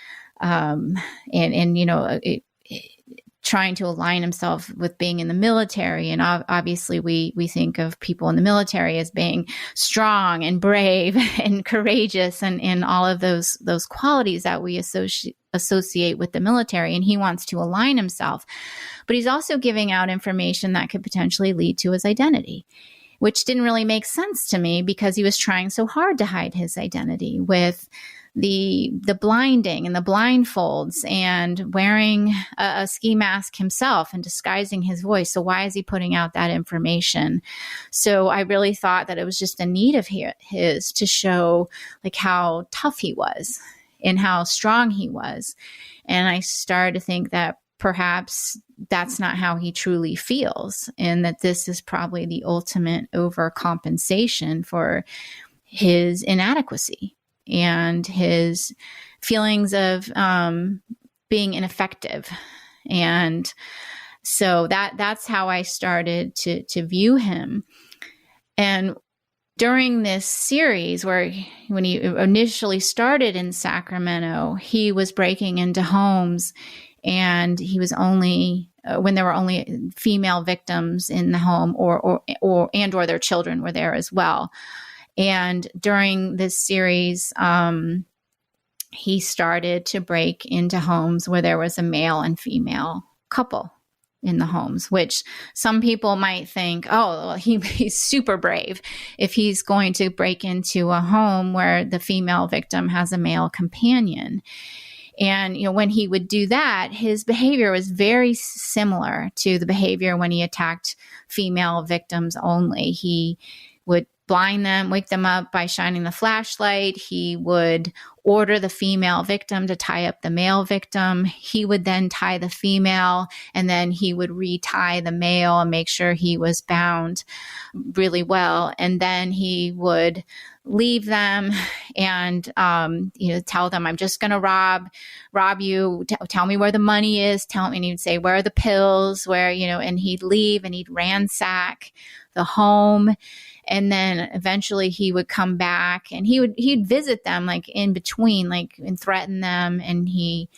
B: trying to align himself with being in the military. And obviously we think of people in the military as being strong and brave and courageous and all of those qualities that we associate with the military. And he wants to align himself, but he's also giving out information that could potentially lead to his identity, which didn't really make sense to me, because he was trying so hard to hide his identity with the blinding and the blindfolds and wearing a ski mask himself and disguising his voice. So why is he putting out that information? So I really thought that it was just a need of his to show like how tough he was and how strong he was. And I started to think that perhaps that's not how he truly feels, and that this is probably the ultimate overcompensation for his inadequacy and his feelings of being ineffective. And so that's how I started to view him. And during this series, when he initially started in Sacramento, he was breaking into homes, and he was only when there were only female victims in the home, or their children were there as well. And during this series, he started to break into homes where there was a male and female couple in the homes, which some people might think, oh, well, he's super brave if he's going to break into a home where the female victim has a male companion. And, when he would do that, his behavior was very similar to the behavior when he attacked female victims only. He would blind them, wake them up by shining the flashlight. He would order the female victim to tie up the male victim. He would then tie the female, and then he would retie the male and make sure he was bound really well. And then he would leave them and, tell them, I'm just going to rob you. Tell me where the money is. And he'd say, where are the pills? And he'd leave and he'd ransack the home. And then eventually he would come back and he'd visit them like in between, like, and threaten them. And he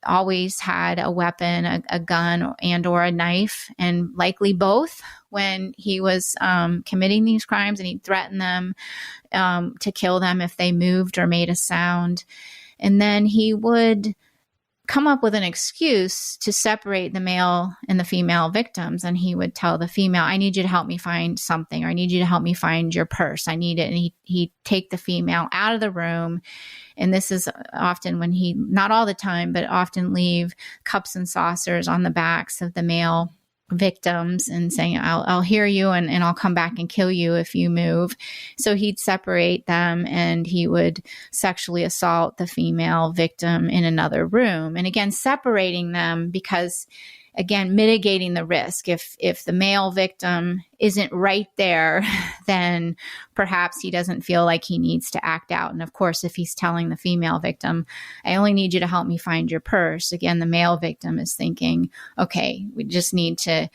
B: always had a weapon, a gun and or a knife, and likely both when he was committing these crimes, and he'd threaten them to kill them if they moved or made a sound. And then he would come up with an excuse to separate the male and the female victims. And he would tell the female, I need you to help me find something, or I need you to help me find your purse. I need it. And he'd take the female out of the room. And this is often when he, not all the time, but often leave cups and saucers on the backs of the male victims and saying, I'll hear you and I'll come back and kill you if you move. So he'd separate them and he would sexually assault the female victim in another room. And again, separating them because, again, mitigating the risk. If the male victim isn't right there, then perhaps he doesn't feel like he needs to act out. And of course, if he's telling the female victim, I only need you to help me find your purse, again, the male victim is thinking, okay, we just need to,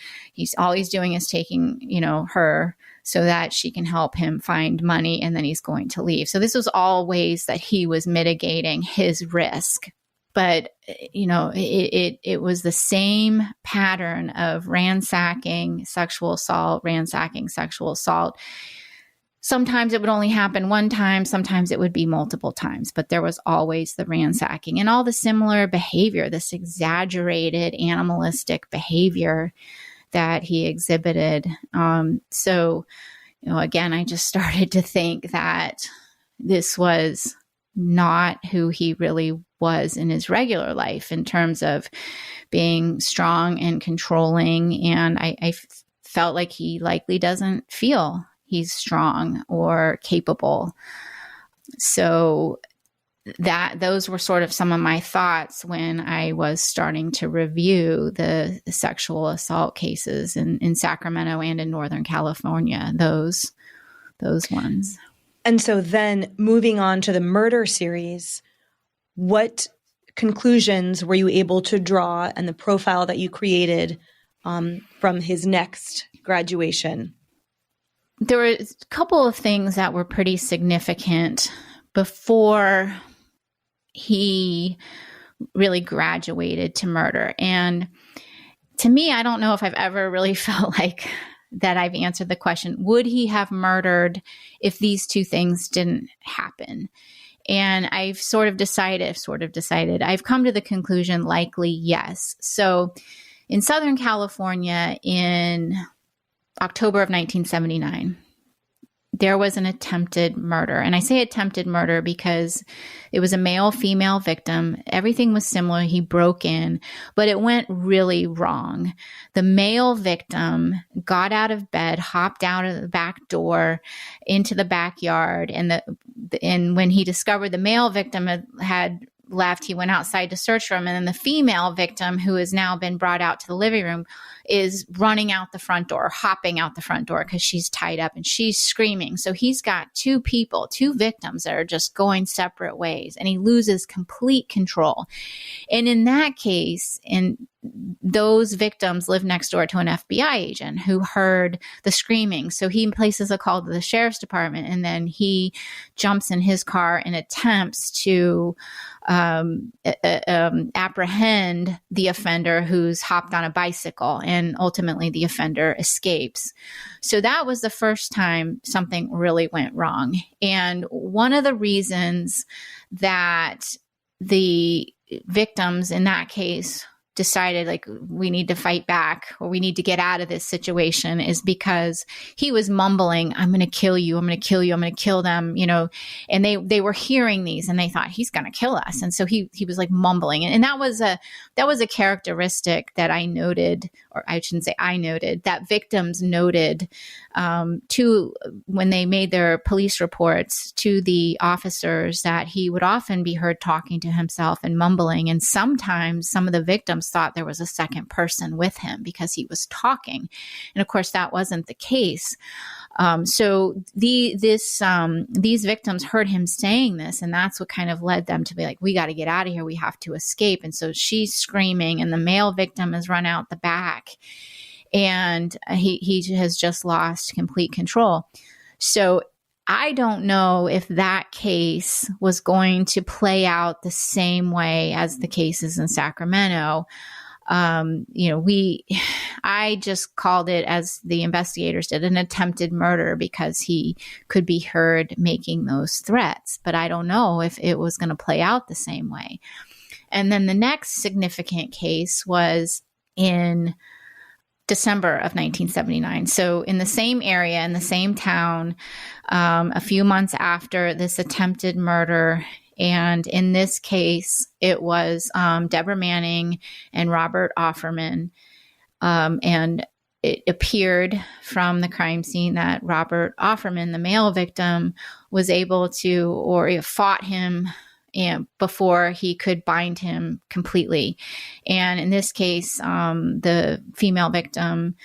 B: all he's doing is taking, her so that she can help him find money, and then he's going to leave. So this was all ways that he was mitigating his risk. But, it was the same pattern of ransacking sexual assault. Sometimes it would only happen one time. Sometimes it would be multiple times. But there was always the ransacking and all the similar behavior, this exaggerated animalistic behavior that he exhibited. So, again, I just started to think that this was not who he really was in his regular life in terms of being strong and controlling. And I felt like he likely doesn't feel he's strong or capable. So those were sort of some of my thoughts when I was starting to review the sexual assault cases in Sacramento and in Northern California, those ones.
A: And so then moving on to the murder series, what conclusions were you able to draw and the profile that you created from his next graduation?
B: There were a couple of things that were pretty significant before he really graduated to murder. And to me, I don't know if I've ever really felt like that I've answered the question, would he have murdered if these two things didn't happen? And I've sort of decided, I've come to the conclusion, likely yes. So in Southern California in October of 1979, there was an attempted murder. And I say attempted murder because it was a male-female victim. Everything was similar. He broke in, but it went really wrong. The male victim got out of bed, hopped out of the back door into the backyard. And when he discovered the male victim had left, he went outside to search for him. And then the female victim, who has now been brought out to the living room, is running out the front door, hopping out the front door because she's tied up and she's screaming. So he's got two victims that are just going separate ways, and he loses complete control. And in that case, those victims live next door to an FBI agent who heard the screaming. So he places a call to the sheriff's department, and then he jumps in his car and attempts to apprehend the offender who's hopped on a bicycle, and ultimately the offender escapes. So that was the first time something really went wrong. And one of the reasons that the victims in that case decided, like, we need to fight back or we need to get out of this situation is because he was mumbling, I'm going to kill you. I'm going to kill you. I'm going to kill them, and they were hearing these and they thought he's going to kill us. And so he was like mumbling. And that was a characteristic that I noted, or I shouldn't say I noted, that victims noted when they made their police reports to the officers, that he would often be heard talking to himself and mumbling. And sometimes some of the victims thought there was a second person with him because he was talking. And of course, that wasn't the case. So these victims heard him saying this, and that's what kind of led them to be like, we got to get out of here. We have to escape. And so she's screaming, and the male victim has run out the back, and he has just lost complete control. So I don't know if that case was going to play out the same way as the cases in Sacramento. I just called it, as the investigators did, an attempted murder because he could be heard making those threats. But I don't know if it was going to play out the same way. And then the next significant case was in December of 1979. So in the same area, in the same town, a few months after this attempted murder. And in this case, it was Deborah Manning and Robert Offerman. And it appeared from the crime scene that Robert Offerman, the male victim, was able to, or fought him before he could bind him completely. And in this case, the female victim,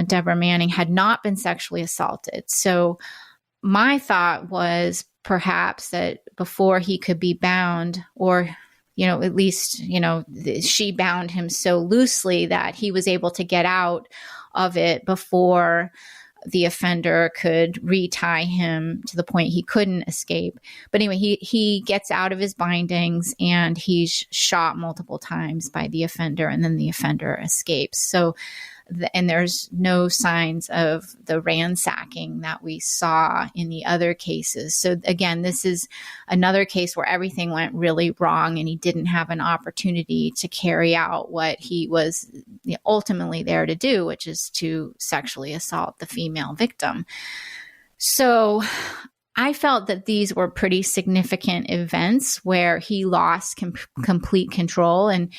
B: Deborah Manning, had not been sexually assaulted. So my thought was perhaps that before he could be bound, or, at least, she bound him so loosely that he was able to get out of it before the offender could retie him to the point he couldn't escape. But anyway, he gets out of his bindings and he's shot multiple times by the offender, and then the offender escapes. So, and there's no signs of the ransacking that we saw in the other cases. So again, this is another case where everything went really wrong and he didn't have an opportunity to carry out what he was ultimately there to do, which is to sexually assault the female victim. So I felt that these were pretty significant events where he lost complete control. And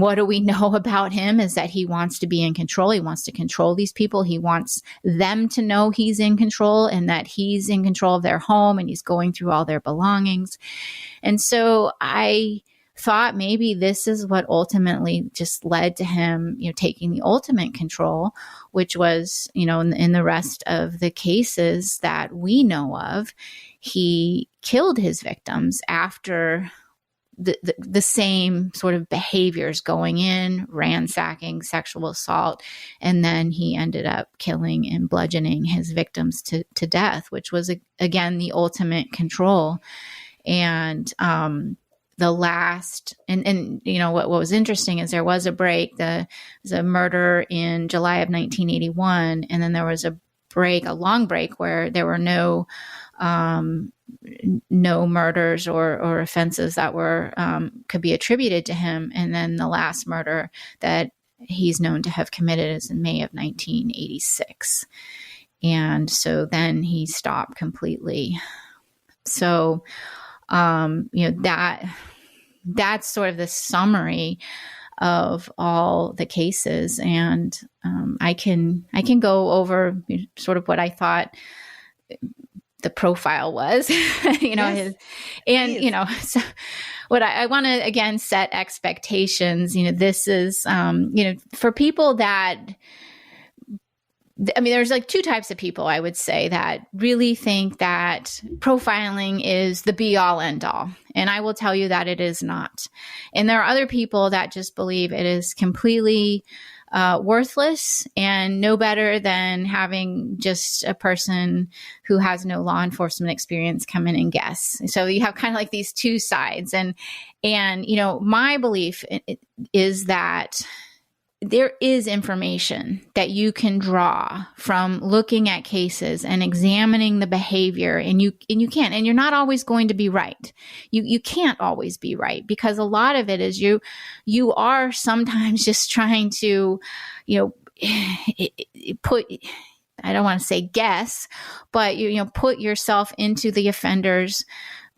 B: what do we know about him is that he wants to be in control. He wants to control these people. He wants them to know he's in control and that he's in control of their home and he's going through all their belongings. And so I thought maybe this is what ultimately just led to him, taking the ultimate control, which was, in the rest of the cases that we know of, he killed his victims after the same sort of behaviors going in, ransacking, sexual assault, and then he ended up killing and bludgeoning his victims to death, which was, again, the ultimate control. And, the last, and what was interesting is there was a break. There was a murder in July of 1981, and then there was a long break where there were no murders or offenses that were could be attributed to him. And then the last murder that he's known to have committed is in May of 1986, and so then he stopped completely. So. That's sort of the summary of all the cases. And I can go over sort of what I thought the profile was, yes, so what I want to, again, set expectations. This is, for people that, there's like two types of people, I would say, that really think that profiling is the be all end all. And I will tell you that it is not. And there are other people that just believe it is completely worthless and no better than having just a person who has no law enforcement experience come in and guess. So you have kind of like these two sides. And my belief is that there is information that you can draw from looking at cases and examining the behavior, and you can, and you're not always going to be right. You can't always be right, because a lot of it is you are sometimes just trying to, put, I don't want to say guess, but put yourself into the offender's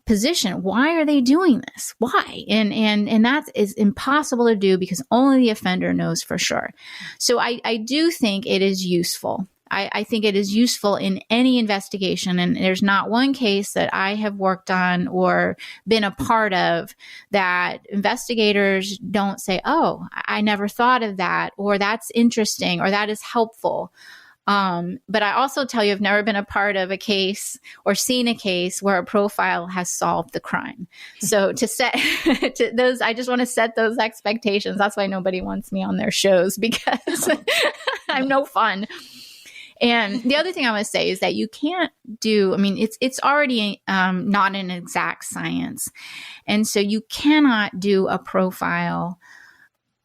B: position. Why are they doing this? Why? And that is impossible to do because only the offender knows for sure. So I do think it is useful. I think it is useful in any investigation. And there's not one case that I have worked on or been a part of that investigators don't say, oh, I never thought of that, or that's interesting, or that is helpful. But I also tell you, I've never been a part of a case or seen a case where a profile has solved the crime. So I just want to set those expectations. That's why nobody wants me on their shows, because I'm no fun. And the other thing I want to say is that you can't do, I mean, it's already not an exact science. And so you cannot do a profile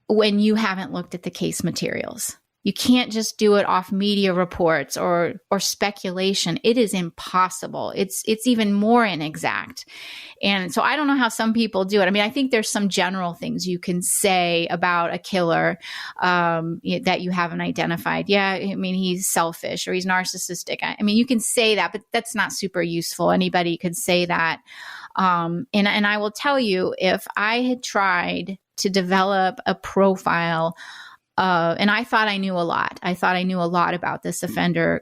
B: when you haven't looked at the case materials. You can't just do it off media reports or speculation. It is impossible. It's even more inexact. And so I don't know how some people do it. I mean, I think there's some general things you can say about a killer that you haven't identified. Yeah, I mean, he's selfish or he's narcissistic. I mean, you can say that, but that's not super useful. Anybody could say that. And I will tell you, if I had tried to develop a profile, and I thought I knew a lot. I thought I knew a lot about this offender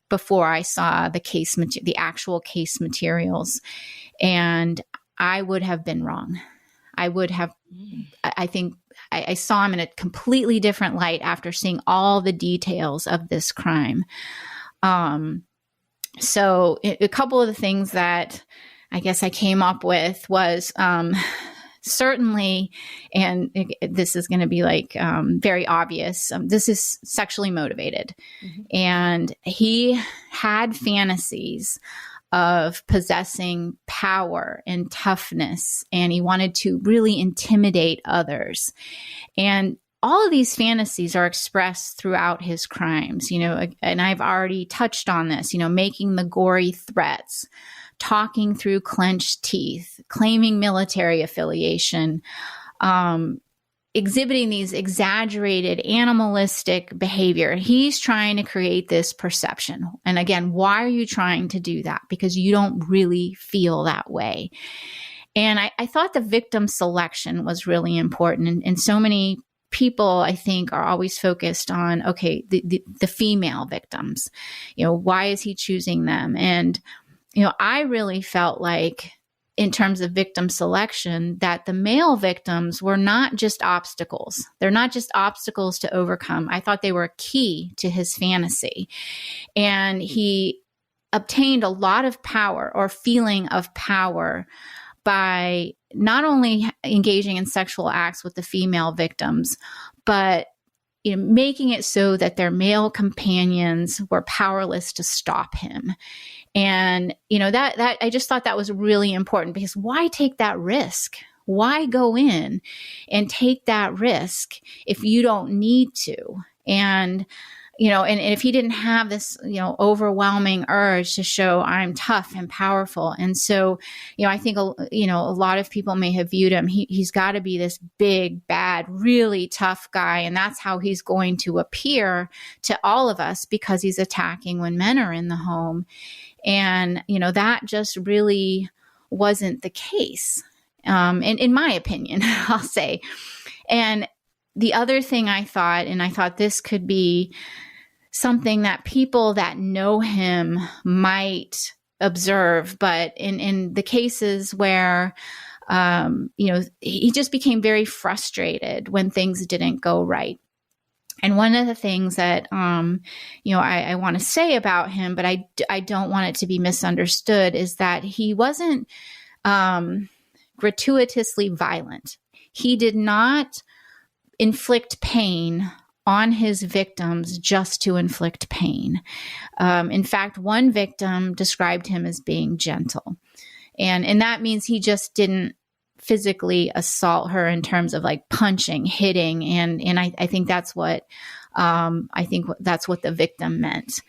B: before I saw the actual case materials. And I would have been wrong. I think I saw him in a completely different light after seeing all the details of this crime. So a couple of the things that I guess I came up with was, certainly, and this is going to be like very obvious, this is sexually motivated. Mm-hmm. And he had fantasies of possessing power and toughness, and he wanted to really intimidate others. And all of these fantasies are expressed throughout his crimes, and I've already touched on this, making the gory threats, talking through clenched teeth, claiming military affiliation, exhibiting these exaggerated animalistic behavior. He's trying to create this perception. And again, why are you trying to do that? Because you don't really feel that way. And I thought the victim selection was really important. And so many people, I think, are always focused on, okay, the female victims, why is he choosing them? And I really felt like, in terms of victim selection, that the male victims were not just obstacles. They're not just obstacles to overcome. I thought they were key to his fantasy. And he obtained a lot of power or feeling of power by not only engaging in sexual acts with the female victims, but making it so that their male companions were powerless to stop him. And, that I just thought that was really important, because why take that risk? Why go in and take that risk if you don't need to? And, and if he didn't have this, overwhelming urge to show I'm tough and powerful. And so, I think, a lot of people may have viewed him. He's got to be this big, bad, really tough guy. And that's how he's going to appear to all of us, because he's attacking when men are in the home. And, that just really wasn't the case. In my opinion, I'll say. And the other thing I thought this could be something that people that know him might observe, but in the cases where, he just became very frustrated when things didn't go right. And one of the things that, I want to say about him, but I don't want it to be misunderstood, is that he wasn't gratuitously violent. He did not inflict pain on his victims just to inflict pain. In fact, one victim described him as being gentle. And that means he just didn't physically assault her in terms of like punching, hitting. And I think that's what, that's what the victim meant.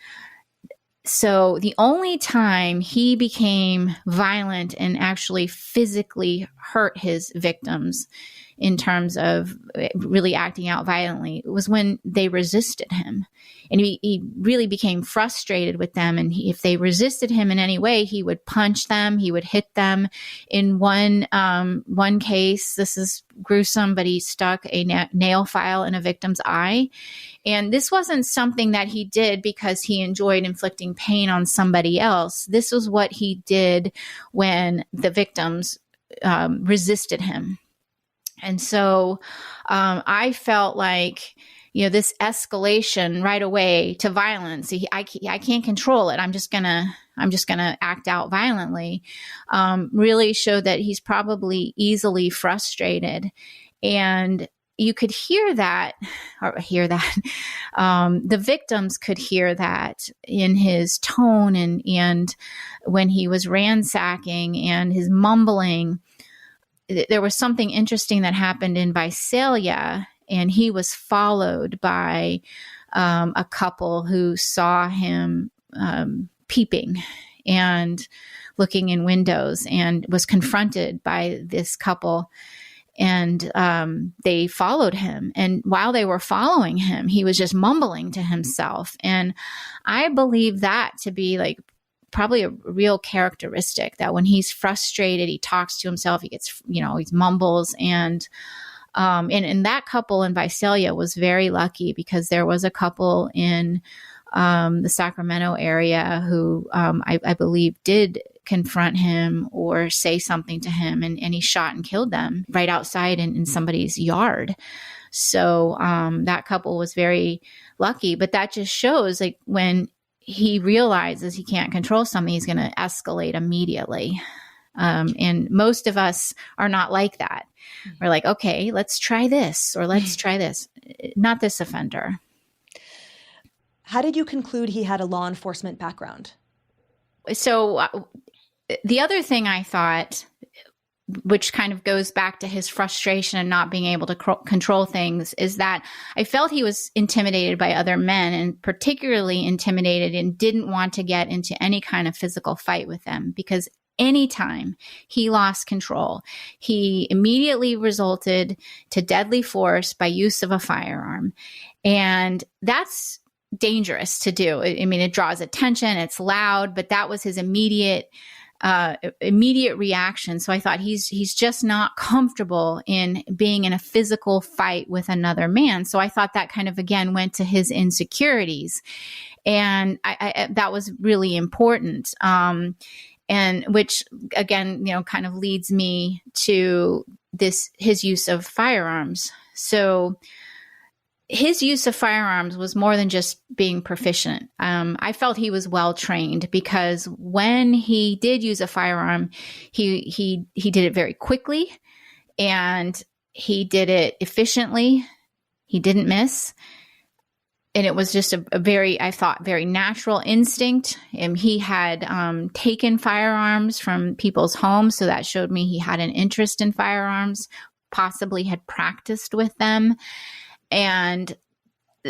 B: So the only time he became violent and actually physically hurt his victims in terms of really acting out violently was when they resisted him. And he really became frustrated with them. And if they resisted him in any way, he would punch them, he would hit them. In one case, this is gruesome, but he stuck a nail file in a victim's eye. And this wasn't something that he did because he enjoyed inflicting pain on somebody else. This was what he did when the victims resisted him. And so I felt like, this escalation right away to violence, I can't control it. I'm just gonna act out violently, really showed that he's probably easily frustrated. And you could hear that, the victims could hear that in his tone and when he was ransacking and his mumbling. There was something interesting that happened in Visalia, and he was followed by a couple who saw him peeping and looking in windows, and was confronted by this couple. And they followed him. And while they were following him, he was just mumbling to himself. And I believe that to be like probably a real characteristic, that when he's frustrated, he talks to himself, he gets, he mumbles. And that couple in Visalia was very lucky, because there was a couple in the Sacramento area who I believe did confront him or say something to him, and he shot and killed them right outside in somebody's yard. So that couple was very lucky, but that just shows, like, when he realizes he can't control something, he's going to escalate immediately. And most of us are not like that. We're like, okay, let's try this, or let's try this. Not this offender.
A: How did you conclude he had a law enforcement background?
B: So the other thing I thought, which kind of goes back to his frustration and not being able to control things, is that I felt he was intimidated by other men, and particularly intimidated and didn't want to get into any kind of physical fight with them, because anytime he lost control, he immediately resulted to deadly force by use of a firearm. And that's dangerous to do. I mean, it draws attention, it's loud, but that was his immediate reaction. So I thought he's just not comfortable in being in a physical fight with another man. So I thought that kind of, again, went to his insecurities. And I that was really important. And which, again, kind of leads me to his use of firearms. So his use of firearms was more than just being proficient. I felt he was well trained, because when he did use a firearm, he did it very quickly, and he did it efficiently. He didn't miss. And it was just a very, I thought, very natural instinct. He had taken firearms from people's homes, so that showed me he had an interest in firearms, possibly had practiced with them. And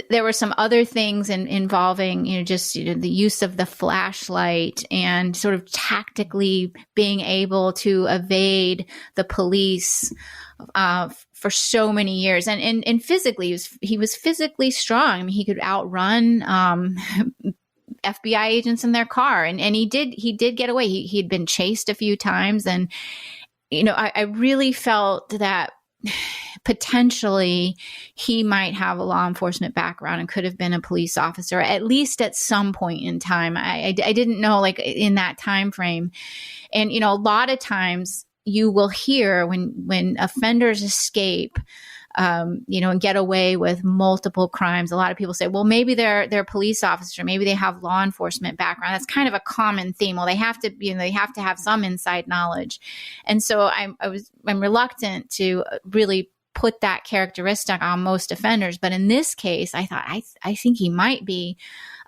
B: there were some other things involving, the use of the flashlight and sort of tactically being able to evade the police for so many years. And physically, he was physically strong. I mean, he could outrun FBI agents in their car, and he did get away. He'd been chased a few times, and I really felt that potentially he might have a law enforcement background and could have been a police officer, at least at some point in time. I didn't know, like, in that time frame. And a lot of times you will hear when offenders escape, and get away with multiple crimes, a lot of people say, well, maybe they're police officer, maybe they have law enforcement background. That's kind of a common theme. Well, they have to have some inside knowledge. And so I'm reluctant to really put that characteristic on most offenders. But in this case, I thought, I think he might be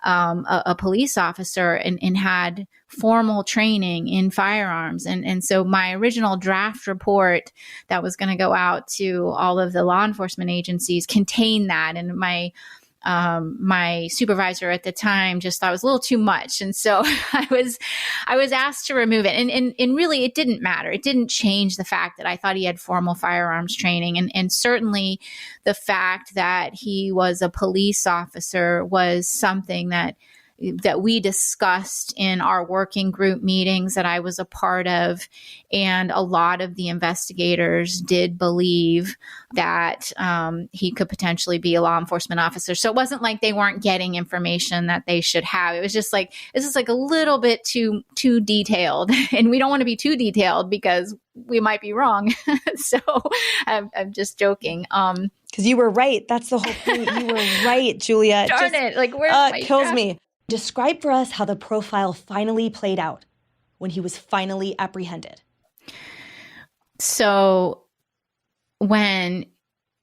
B: a police officer and had formal training in firearms. And so my original draft report that was going to go out to all of the law enforcement agencies contained that. And my supervisor at the time just thought it was a little too much. And so I was asked to remove it. And really, it didn't matter. It didn't change the fact that I thought he had formal firearms training. And certainly the fact that he was a police officer was something that we discussed in our working group meetings that I was a part of. And a lot of the investigators did believe that he could potentially be a law enforcement officer. So it wasn't like they weren't getting information that they should have. It was just like, this is like a little bit too detailed. And we don't want to be too detailed because we might be wrong. So I'm just joking.
A: Because you were right. That's the whole point. You were right, Julia.
B: Darn it. Like, where's my
A: kills
B: draft?
A: Me. Describe for us how the profile finally played out when he was finally apprehended.
B: So when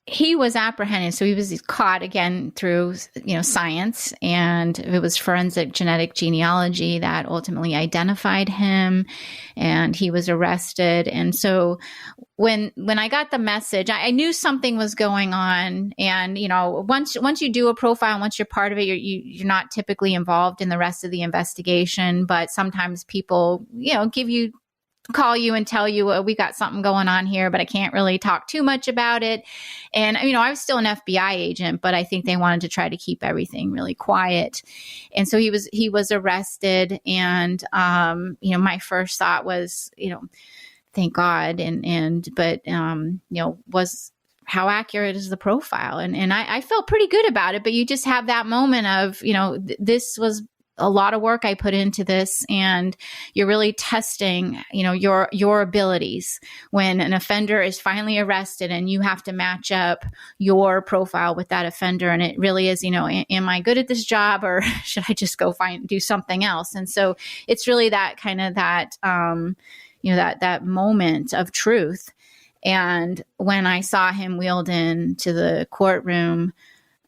B: he was apprehended. So he was caught again through, science, and it was forensic genetic genealogy that ultimately identified him, and he was arrested. And so when I got the message, I knew something was going on. And, once you do a profile, once you're part of it, you're not typically involved in the rest of the investigation, but sometimes people, call you and tell you, we got something going on here, but I can't really talk too much about it. And, I was still an FBI agent, but I think they wanted to try to keep everything really quiet. And so he was arrested. And, my first thought was, thank God. But was, how accurate is the profile? And I felt pretty good about it, but you just have that moment of, this was a lot of work I put into this, and you're really testing, your abilities when an offender is finally arrested and you have to match up your profile with that offender. And it really is, am I good at this job, or should I just go do something else? And so it's really that kind of that moment of truth. And when I saw him wheeled into the courtroom,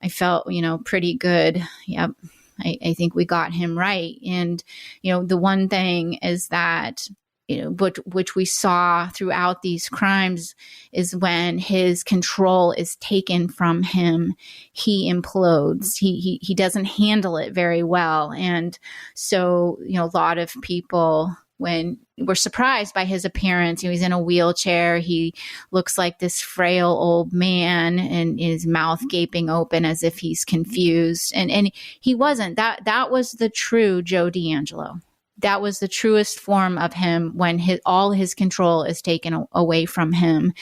B: I felt, pretty good. Yep. I think we got him right. And, the one thing is that, which we saw throughout these crimes is when his control is taken from him, he implodes. He doesn't handle it very well. And so, a lot of people, when we're surprised by his appearance, he's in a wheelchair. He looks like this frail old man, and his mouth gaping open as if he's confused. And he wasn't. That was the true Joe DeAngelo. That was the truest form of him, when all his control is taken away from him.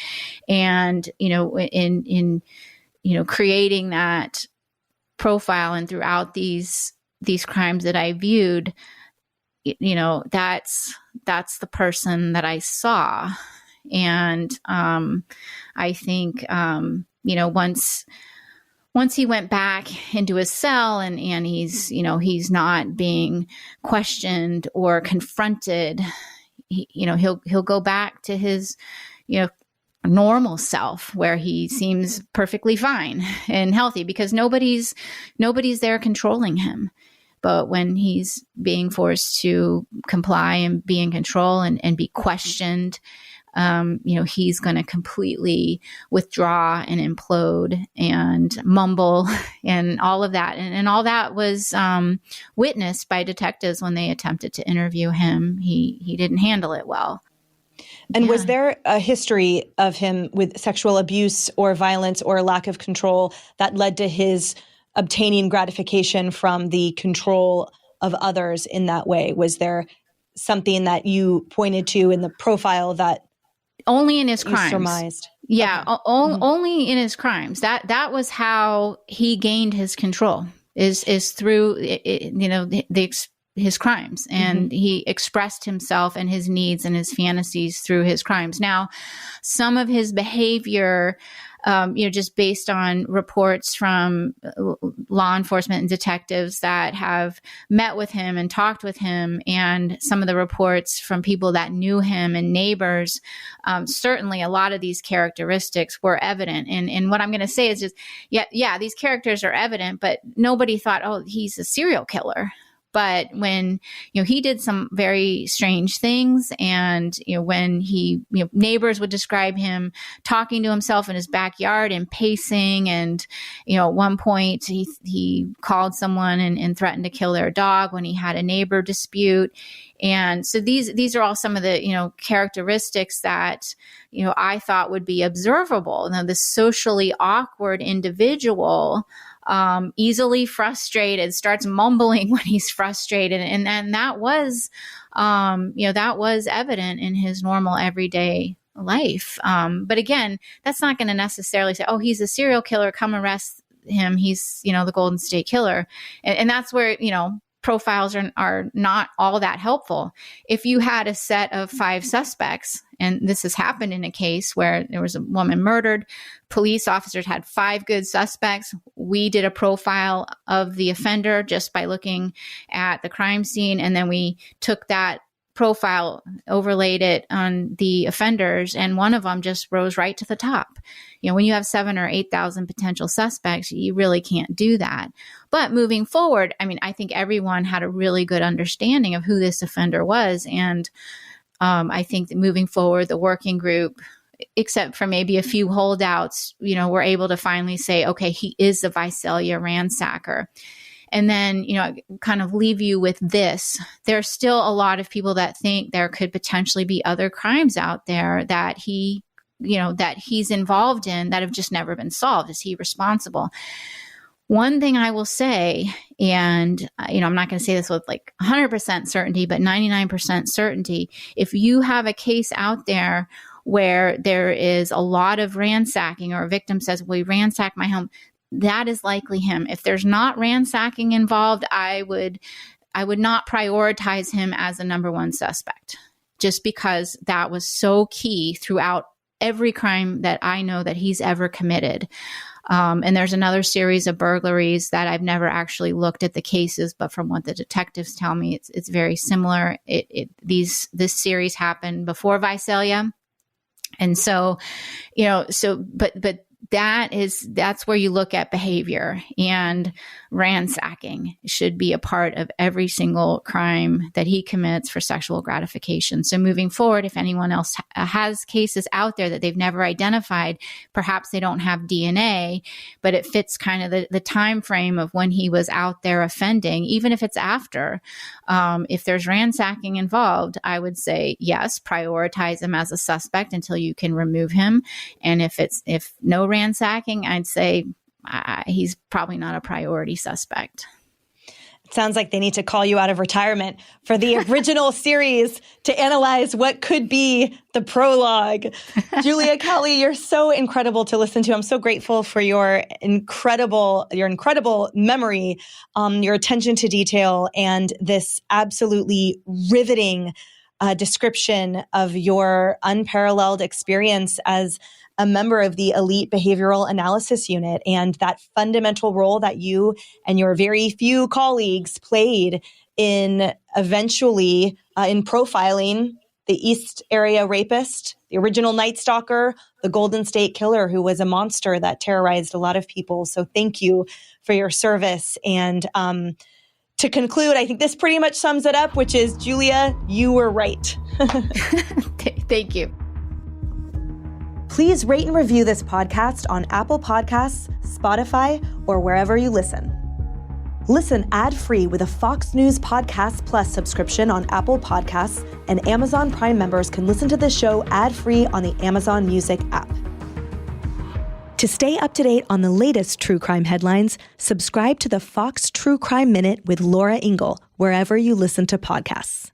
B: And, in creating that profile and throughout these crimes that I viewed, that's the person that I saw. And I think, once he went back into his cell and he's not being questioned or confronted, he'll go back to his, normal self, where he seems perfectly fine and healthy, because nobody's there controlling him. But when he's being forced to comply and be in control and be questioned, he's going to completely withdraw and implode and mumble and all of that. And all that was witnessed by detectives when they attempted to interview him. He didn't handle it well.
A: And was there a history of him with sexual abuse or violence or lack of control that led to his obtaining gratification from the control of others in that way? Was there something that you pointed to in the profile that
B: only in his crimes
A: surmised?
B: Yeah, okay. Only in his crimes. That was how he gained his control, is through his crimes, and he expressed himself and his needs and his fantasies through his crimes. Now, some of his behavior, just based on reports from law enforcement and detectives that have met with him and talked with him, and some of the reports from people that knew him and neighbors, certainly a lot of these characteristics were evident. And what I'm going to say is just, these characters are evident, but nobody thought, oh, he's a serial killer. But when, he did some very strange things, and, when he, neighbors would describe him talking to himself in his backyard and pacing. And, at one point he called someone and threatened to kill their dog when he had a neighbor dispute. And so these are all some of the, characteristics that, I thought would be observable. Now, the socially awkward individual, easily frustrated, starts mumbling when he's frustrated. And that was, that was evident in his normal everyday life. But again, that's not going to necessarily say, oh, he's a serial killer, come arrest him. He's, the Golden State Killer. And that's where, profiles are not all that helpful. If you had a set of 5 suspects, and this has happened in a case where there was a woman murdered, police officers had 5 good suspects. We did a profile of the offender just by looking at the crime scene, and then we took that profile, overlaid it on the offenders, and one of them just rose right to the top. When you have 7,000 or 8,000 potential suspects, you really can't do that. But moving forward, I think everyone had a really good understanding of who this offender was. And I think that moving forward, the working group, except for maybe a few holdouts, were able to finally say, okay, he is the Visalia ransacker. And then, kind of leave you with this. There's still a lot of people that think there could potentially be other crimes out there that that he's involved in that have just never been solved. Is he responsible? One thing I will say, and, I'm not going to say this with 100% certainty, but 99% certainty, if you have a case out there where there is a lot of ransacking, or a victim says, well, he ransacked my home, that is likely him. If there's not ransacking involved, I would not prioritize him as a number one suspect, just because that was so key throughout every crime that I know that he's ever committed. And there's another series of burglaries that I've never actually looked at the cases, but from what the detectives tell me, it's very similar. This series happened before Visalia. And so, but that's where you look at behavior, and ransacking should be a part of every single crime that he commits for sexual gratification. So moving forward, if anyone else has cases out there that they've never identified, perhaps they don't have DNA, but it fits kind of the time frame of when he was out there offending, even if it's after, if there's ransacking involved, I would say, yes, prioritize him as a suspect until you can remove him. And if no ransacking, I'd say he's probably not a priority suspect.
A: It sounds like they need to call you out of retirement for the original series to analyze what could be the prologue. Julia Cowley, you're so incredible to listen to. I'm so grateful for your incredible memory, your attention to detail, and this absolutely riveting description of your unparalleled experience as a member of the elite behavioral analysis unit, and that fundamental role that you and your very few colleagues played in eventually in profiling the East Area rapist, the original Night Stalker, the Golden State Killer, who was a monster that terrorized a lot of people. So thank you for your service. And to conclude, I think this pretty much sums it up, which is, Julia, you were right.
B: Thank you.
A: Please rate and review this podcast on Apple Podcasts, Spotify, or wherever you listen. Listen ad-free with a Fox News Podcast Plus subscription on Apple Podcasts, and Amazon Prime members can listen to the show ad-free on the Amazon Music app. To stay up to date on the latest true crime headlines, subscribe to the Fox True Crime Minute with Laura Ingle, wherever you listen to podcasts.